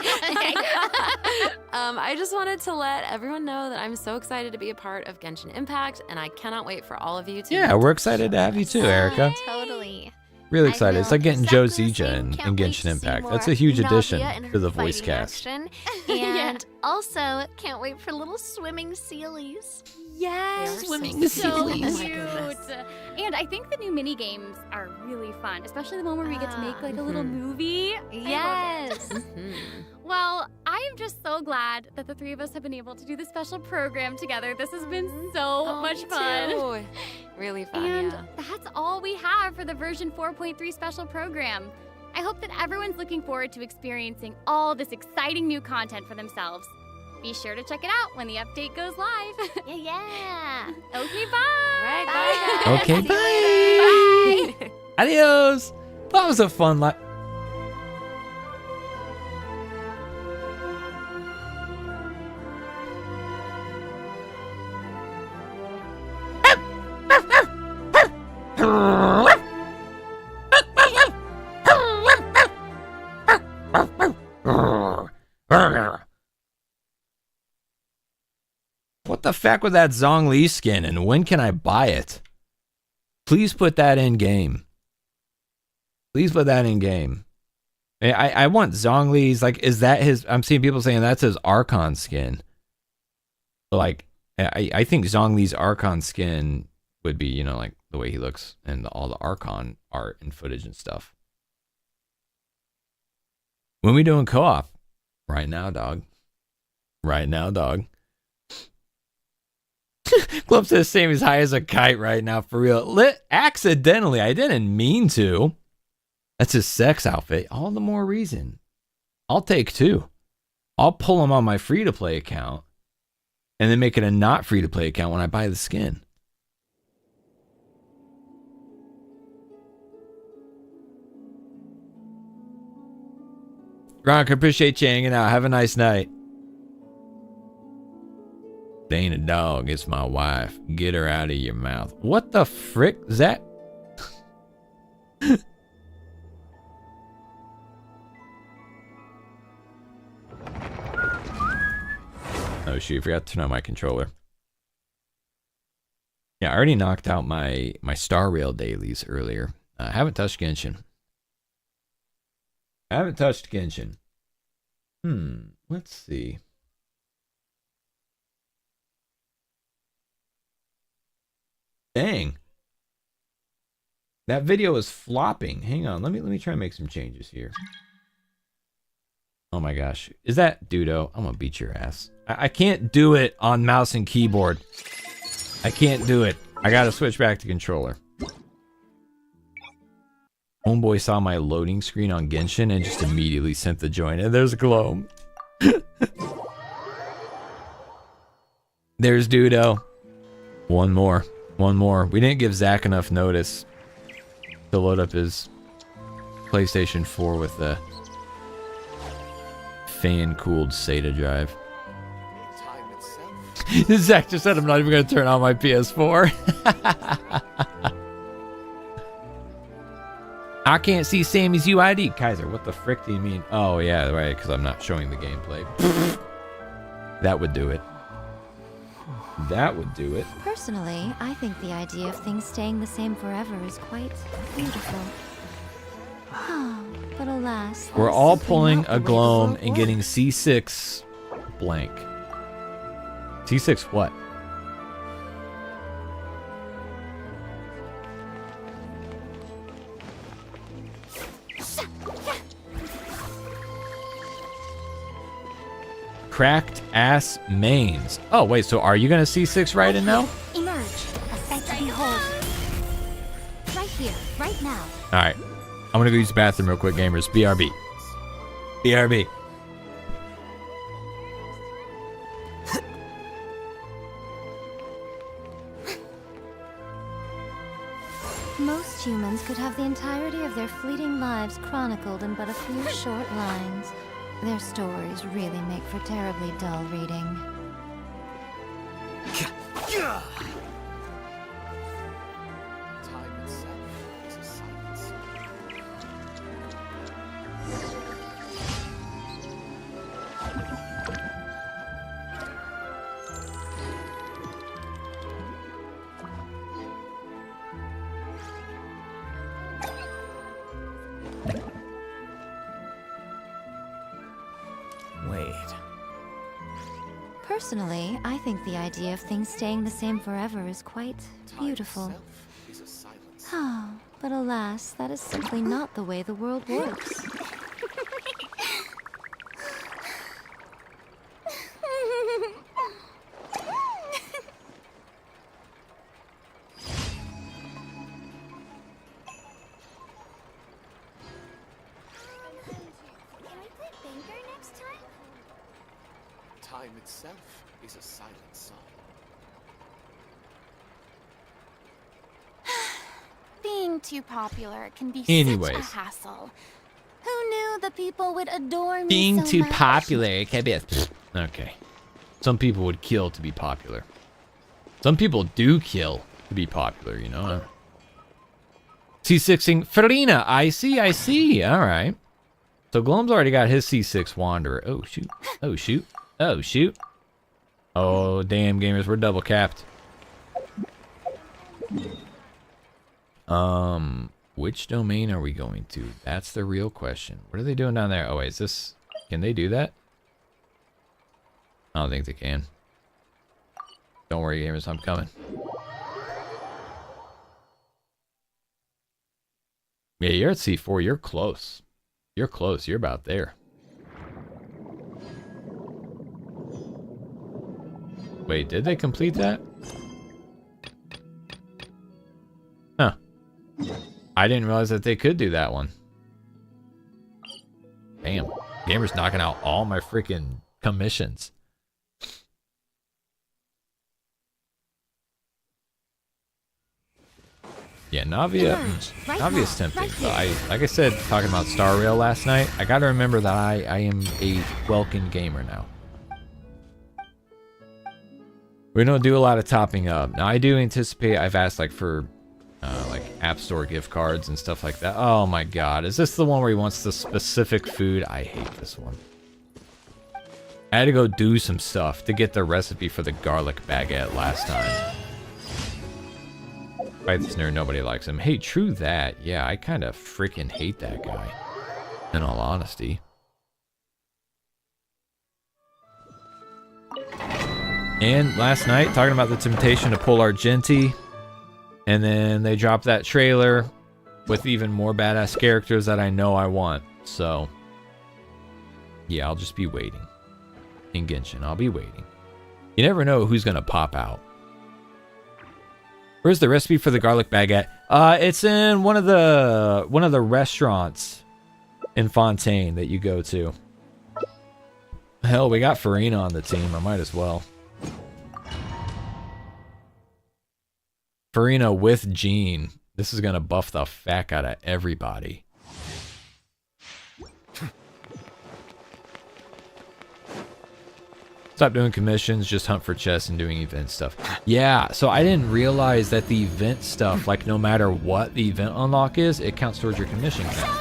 Speaker 3: I just wanted to let everyone know that I'm so excited to be a part of Genshin Impact, and I cannot wait for all of you to.
Speaker 1: Yeah, we're excited to have you too, Erica.
Speaker 2: Totally.
Speaker 1: Really
Speaker 2: I
Speaker 1: excited. It's
Speaker 2: feel
Speaker 1: like getting Joe
Speaker 2: exactly the
Speaker 1: Zija
Speaker 2: same.
Speaker 1: in
Speaker 2: Can't wait to
Speaker 1: Genshin
Speaker 2: see
Speaker 1: Impact. That's
Speaker 2: more
Speaker 1: a huge
Speaker 2: Navia
Speaker 1: addition
Speaker 2: and
Speaker 1: to
Speaker 2: her
Speaker 1: the voice
Speaker 2: fighting
Speaker 1: cast.
Speaker 2: action. And also, can't wait for little swimming sealies.
Speaker 7: Yes,
Speaker 3: Swimming
Speaker 7: so
Speaker 3: sealies.
Speaker 7: cute. And I think the new mini games are really fun, especially the one where we get to make like a little movie. I love it.
Speaker 2: Yes.
Speaker 3: Mhm.
Speaker 7: Well, I am just so glad that the three of us have been able to do this special program together. This has been so much
Speaker 3: Me
Speaker 7: fun.
Speaker 3: too. Really fun.
Speaker 7: And
Speaker 3: Yeah.
Speaker 7: that's all we have for the version 4.3 special program. I hope that everyone's looking forward to experiencing all this exciting new content for themselves. Be sure to check it out when the update goes live.
Speaker 2: Yeah.
Speaker 7: Okay, bye.
Speaker 3: All right, bye, guys.
Speaker 1: Okay,
Speaker 3: See you later.
Speaker 1: bye. Adios. That was a fun live. What the fuck with that Zhongli skin, and when can I buy it? Please put that in game. Please put that in game. I want Zhongli's, like, is that his? I'm seeing people saying that's his Archon skin. But like, I think Zhongli's Archon skin would be, you know, like the way he looks and all the Archon art and footage and stuff. When we doing co-op? Right now, dog. Right now, dog. Club says same as high as a kite right now, for real. Accidentally, I didn't mean to. That's his sex outfit. All the more reason. I'll take two. I'll pull him on my free-to-play account and then make it a not free-to-play account when I buy the skin. Gronk, appreciate you hanging out. Have a nice night. It ain't a dog, it's my wife. Get her out of your mouth. What the frick is that? Oh shoot, forgot to turn on my controller. Yeah, I already knocked out my Star Rail dailies earlier. I haven't touched Genshin. Let's see. Dang. That video is flopping. Hang on, let me try and make some changes here. Oh my gosh. Is that Dudo? I'm gonna beat your ass. I can't do it on mouse and keyboard. I can't do it. I gotta switch back to controller. Homeboy saw my loading screen on Genshin and just immediately sent the join. And there's Gloam. There's Dudo. One more. We didn't give Zach enough notice to load up his PlayStation 4 with the fan-cooled SATA drive. Zach just said I'm not even going to turn on my PS4. I can't see Sammy's UID. Kaiser, what the frick do you mean? Oh, yeah, right, because I'm not showing the gameplay. That would do it. That would do it.
Speaker 8: Personally, I think the idea of things staying the same forever is quite beautiful.
Speaker 4: But alas,
Speaker 1: We're
Speaker 4: that's
Speaker 1: all
Speaker 4: simply
Speaker 1: pulling
Speaker 4: not the
Speaker 1: a
Speaker 4: way the
Speaker 1: gloam
Speaker 4: world
Speaker 1: and getting
Speaker 4: works.
Speaker 1: C6 blank. C6 what? Cracked ass mains. Oh, wait, so are you going to C6 right in now?
Speaker 5: Emerge, a sight to behold. Right here, right now.
Speaker 1: All right. I'm going to go use the bathroom real quick, gamers. BRB. BRB.
Speaker 4: Most humans could have the entirety of their fleeting lives chronicled in but a few short lines. Their stories really make for terribly dull reading.
Speaker 6: Wait.
Speaker 4: Personally, I think the idea of things staying the same forever is quite beautiful. Oh, but alas, that is simply not the way the world works.
Speaker 8: Time itself is a silent song.
Speaker 4: Being too popular can be
Speaker 1: Anyways.
Speaker 4: such a hassle. Who knew the people would adore me
Speaker 1: Being
Speaker 4: so
Speaker 1: too
Speaker 4: much?
Speaker 1: popular can be a... Okay. Some people would kill to be popular. Some people do kill to be popular, you know? C6ing Farina. I see. All right. So Gloam's already got his C6 Wanderer. Oh, shoot. Oh, shoot. Oh, shoot. Oh, damn, gamers. We're double capped. Which domain are we going to? That's the real question. What are they doing down there? Oh, wait, is this... Can they do that? I don't think they can. Don't worry, gamers. I'm coming. Yeah, you're at C4. You're close. You're close. You're about there. Wait, did they complete that? Huh. I didn't realize that they could do that one. Damn. Gamer's knocking out all my freaking commissions. Yeah, Navia. Navia's tempting. But like I said, talking about Star Rail last night, I gotta remember that I am a Welkin gamer now. We don't do a lot of topping up. Now, I do anticipate, I've asked like for like App Store gift cards and stuff like that. Oh my god, is this the one where he wants the specific food? I hate this one. I had to go do some stuff to get the recipe for the garlic baguette last time. Fight this nerd, nobody likes him. Hey, true that. Yeah, I kind of freaking hate that guy, in all honesty. And last night, talking about the temptation to pull Argenti, and then they dropped that trailer with even more badass characters that I know I want. So, yeah, I'll just be waiting. In Genshin, I'll be waiting. You never know who's gonna pop out. Where's the recipe for the garlic baguette? It's in one of the restaurants in Fontaine that you go to. Hell, we got Farina on the team. I might as well. Farina with Jean. This is gonna buff the fuck out of everybody. Stop doing commissions, just hunt for chests and doing event stuff. Yeah, so I didn't realize that the event stuff, like no matter what the event unlock is, it counts towards your commission count.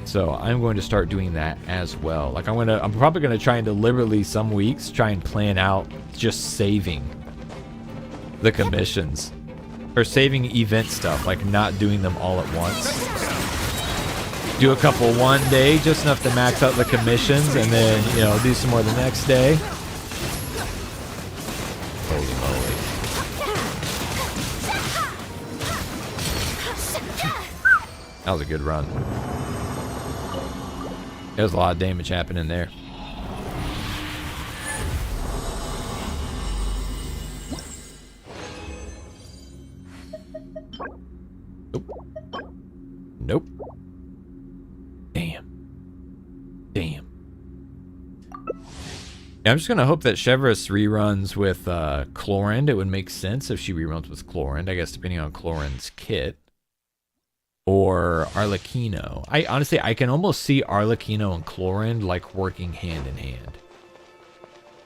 Speaker 1: So I'm going to start doing that as well. Like I'm probably gonna try and deliberately some weeks try and plan out just saving the commissions. Or saving event stuff, like not doing them all at once. do a couple one day, just enough to max out the commissions, and then, you know, do some more the next day. Holy moly. That was a good run. There's a lot of damage happening there. Nope. Damn. Yeah, I'm just gonna hope that Chevrolet reruns with Chlorinde. It would make sense if she reruns with Chlorinde, I guess, depending on Chlorinde's kit. Or Arlecchino. I honestly, I can almost see Arlecchino and Chlorinde like working hand in hand.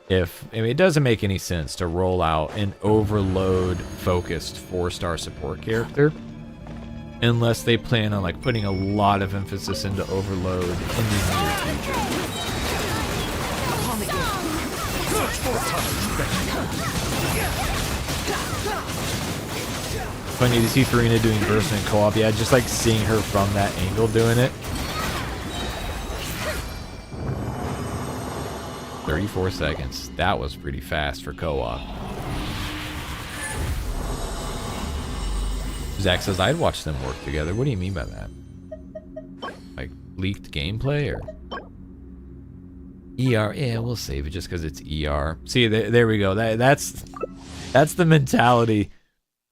Speaker 1: I mean, it doesn't make any sense to roll out an overload focused 4-star support character unless they plan on like putting a lot of emphasis into overload in the near future. Funny to see Farina doing burst and co-op. Yeah, just like seeing her from that angle doing it. 34 seconds. That was pretty fast for co-op. Zach says, I'd watch them work together. What do you mean by that? Like, leaked gameplay or? ER, yeah, we'll save it just because it's ER. See, there we go. That's the mentality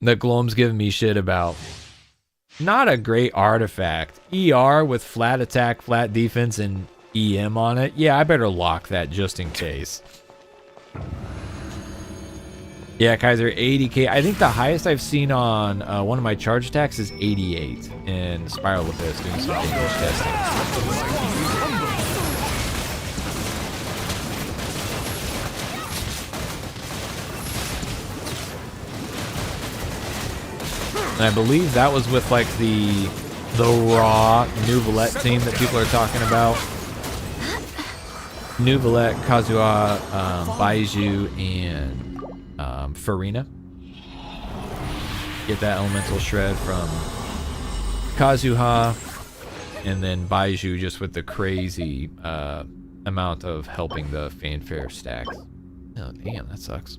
Speaker 1: that Gloam's giving me shit about. Not a great artifact. ER with flat attack, flat defense, and EM on it. Yeah, I better lock that just in case. Yeah, Kaiser, 80k. I think the highest I've seen on one of my charge attacks is 88. And Spiral Abyss doing some damage testing. And I believe that was with like the raw Nouvelette team that people are talking about. Nouvelette, Kazuha, Baiju, and Farina. Get that elemental shred from Kazuha, and then Baiju just with the crazy amount of helping the fanfare stacks. Oh damn, that sucks.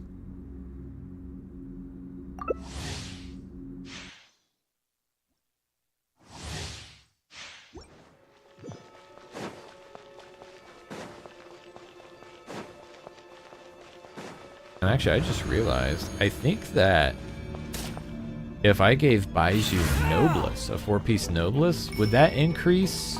Speaker 1: And actually, I just realized, I think that if I gave Baiju Noblesse, a 4-piece Noblesse, would that increase?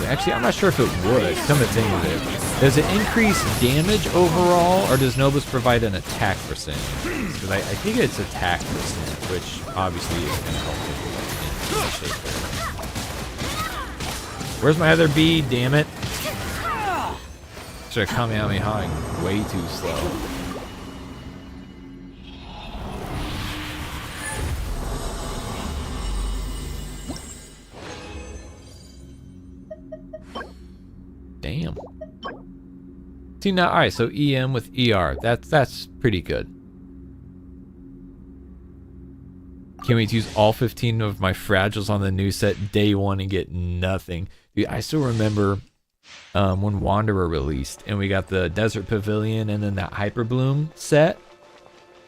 Speaker 1: Actually, I'm not sure if it would. Come to think of it. Does it increase damage overall, or does Noblesse provide an attack percentage? Because I think it's attack percent, which obviously is going to help people. Where's my other bee? Damn it. Should have Kamehameha way too slow. Damn. See now, alright, so EM with ER. That's pretty good. Can't wait to use all 15 of my fragiles on the new set day one and get nothing. Dude, I still remember when Wanderer released and we got the Desert Pavilion and then that Hyper Bloom set.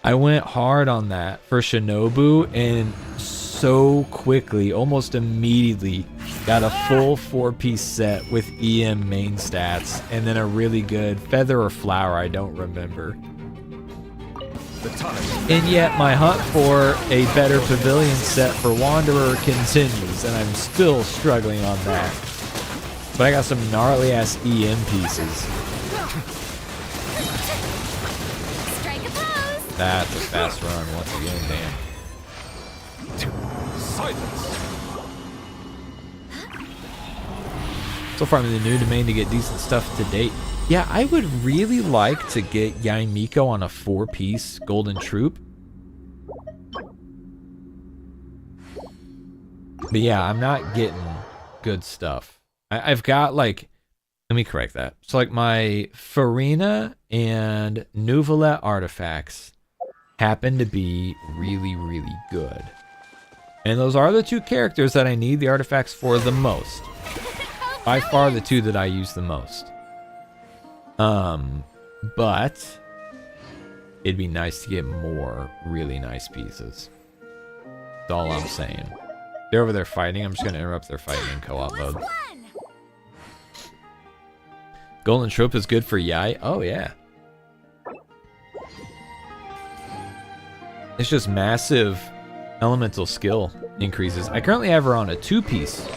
Speaker 1: I went hard on that for Shinobu and so quickly, almost immediately, got a full 4-piece set with EM main stats and then a really good Feather or Flower, I don't remember. And yet my hunt for a better Pavilion set for Wanderer continues and I'm still struggling on that. But I got some gnarly ass EM pieces.
Speaker 5: Strike a pose.
Speaker 1: That's a fast run once again, damn.
Speaker 8: Silence.
Speaker 1: So far I'm in the new domain to get decent stuff to date. Yeah, I would really like to get Yaimiko on a 4-piece Golden Troop. But yeah, I'm not getting good stuff. I've got like, let me correct that. So like my Farina and Nouvelette artifacts happen to be really, really good. And those are the two characters that I need the artifacts for the most. By far the two that I use the most. But it'd be nice to get more really nice pieces. That's all I'm saying. They're over there fighting. I'm just going to interrupt their fighting in co-op mode. Golden Trope is good for Yai. Oh, yeah. It's just massive elemental skill increases. I currently have her on a 2-piece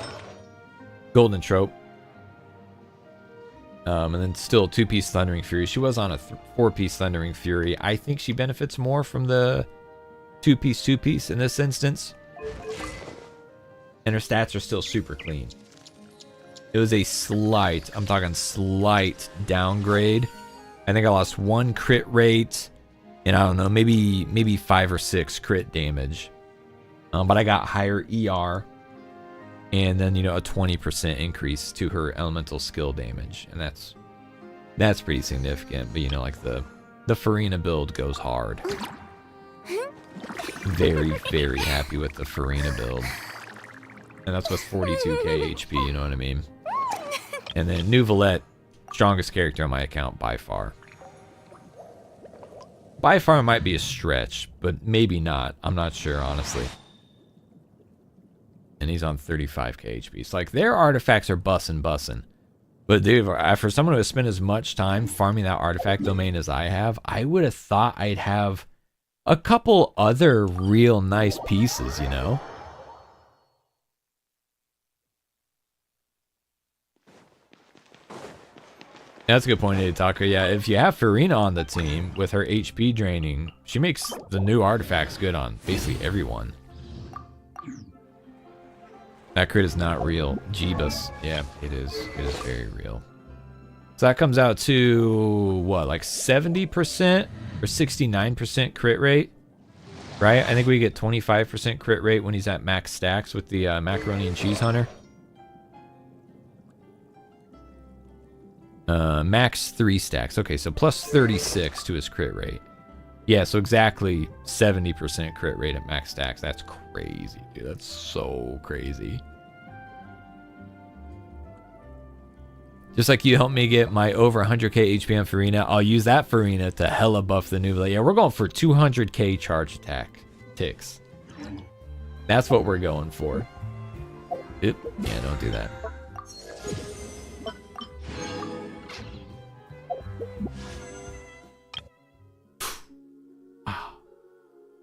Speaker 1: Golden Trope. And then still 2-piece Thundering Fury. She was on a 4-piece Thundering Fury. I think she benefits more from the 2-piece in this instance. And her stats are still super clean. It was a slight, I'm talking slight downgrade. I think I lost 1 crit rate. And I don't know, maybe 5 or 6 crit damage. But I got higher ER. And then, you know, a 20% increase to her elemental skill damage. And that's pretty significant. But, you know, like the Farina build goes hard. Very, very happy with the Farina build. And that's with 42k HP, you know what I mean? And then Nouvelette, strongest character on my account by far. By far might be a stretch, but maybe not. I'm not sure, honestly. And he's on 35k HP. It's like, their artifacts are bussin'. But dude, for someone who has spent as much time farming that artifact domain as I have, I would have thought I'd have a couple other real nice pieces, you know? That's a good point, Aditaka. Yeah, if you have Farina on the team with her HP draining, she makes the new artifacts good on basically everyone. That crit is not real. Jeebus. Yeah, it is. It is very real. So that comes out to, what, like 70% or 69% crit rate? Right? I think we get 25% crit rate when he's at max stacks with the Macaroni and Cheese Hunter. Max 3 stacks. Okay, so plus 36 to his crit rate. Yeah, so exactly 70% crit rate at max stacks. That's crazy, dude. That's so crazy. Just like you helped me get my over 100k HP on Farina, I'll use that Farina to hella buff the Nouvelette. Yeah, we're going for 200k charge attack ticks. That's what we're going for. Oop. Yeah, don't do that.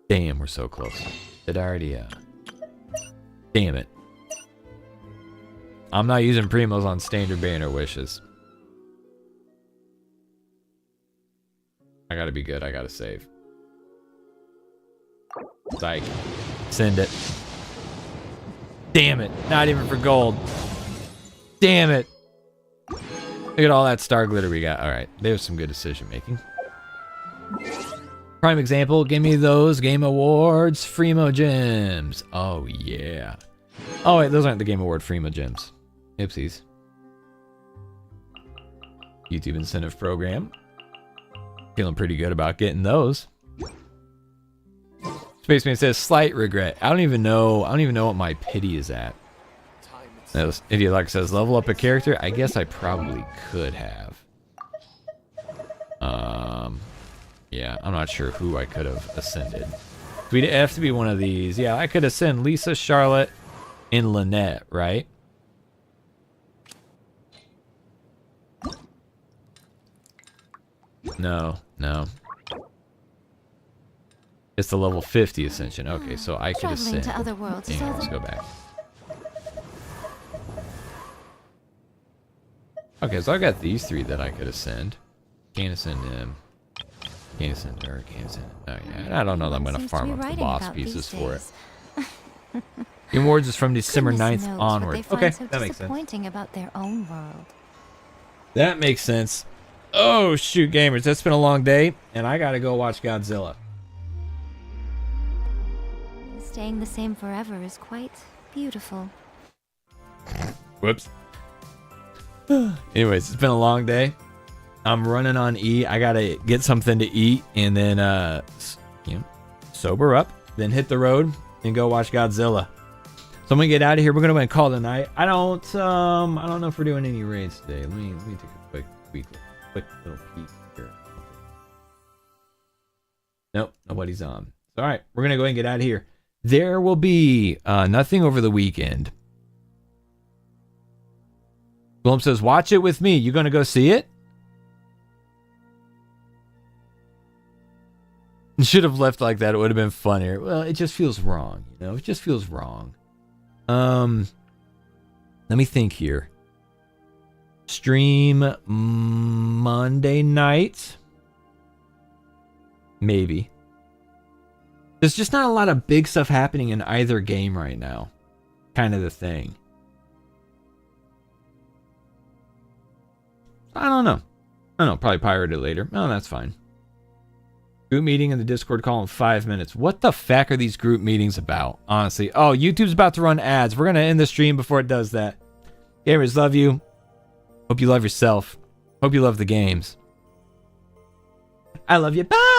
Speaker 1: Damn, we're so close. Did I already, damn it. I'm not using Primos on standard banner wishes. I gotta be good, I gotta save. Psych. Send it. Damn it, not even for gold. Damn it. Look at all that star glitter we got. Alright, there's some good decision making. Prime example, give me those Game Awards Freemo gems. Oh, yeah. Oh, wait, those aren't the Game Award Freemo gems. Oopsies. YouTube incentive program. Feeling pretty good about getting those. Spaceman says, slight regret. I don't even know what my pity is at. Idiot like says, level up a character. I guess I probably could have. Yeah, I'm not sure who I could have ascended. We'd have to be one of these. Yeah, I could ascend Lisa, Charlotte, and Lynette, right? No. It's the level 50 ascension. Okay, so I could ascend.
Speaker 4: To other worlds.
Speaker 1: Hang on, let's go back. Okay, so I got these 3 that I could ascend. Can't ascend him. Can't ascend her. Can't ascend. Oh yeah, I don't know that I'm gonna farm up the boss pieces for it. The awards is from December 9th onward. Okay, that makes sense.
Speaker 4: About their own world.
Speaker 1: That makes sense. Oh shoot, gamers, that's been a long day, and I gotta go watch Godzilla.
Speaker 4: Staying the same forever is quite beautiful.
Speaker 1: Whoops. Anyways, it's been a long day. I'm running on E. I gotta get something to eat and then, you know, sober up, then hit the road and go watch Godzilla. I'm gonna get out of here. We're gonna go and call it a night. I don't know if we're doing any raids today. Let me take a quick little peek here. Nope, nobody's on. All right, we're gonna go ahead and get out of here. There will be nothing over the weekend. Blum says, watch it with me. You gonna go see it? Should have left like that. It would have been funnier. Well, it just feels wrong, you know? It just feels wrong. Let me think here. Stream Monday night? Maybe. There's just not a lot of big stuff happening in either game right now. Kind of the thing. I don't know. Probably pirate it later. Oh, that's fine. Group meeting in the Discord call in 5 minutes. What the fuck are these group meetings about? Honestly. Oh, YouTube's about to run ads. We're going to end the stream before it does that. Gamers, love you. Hope you love yourself. Hope you love the games. I love you. Bye!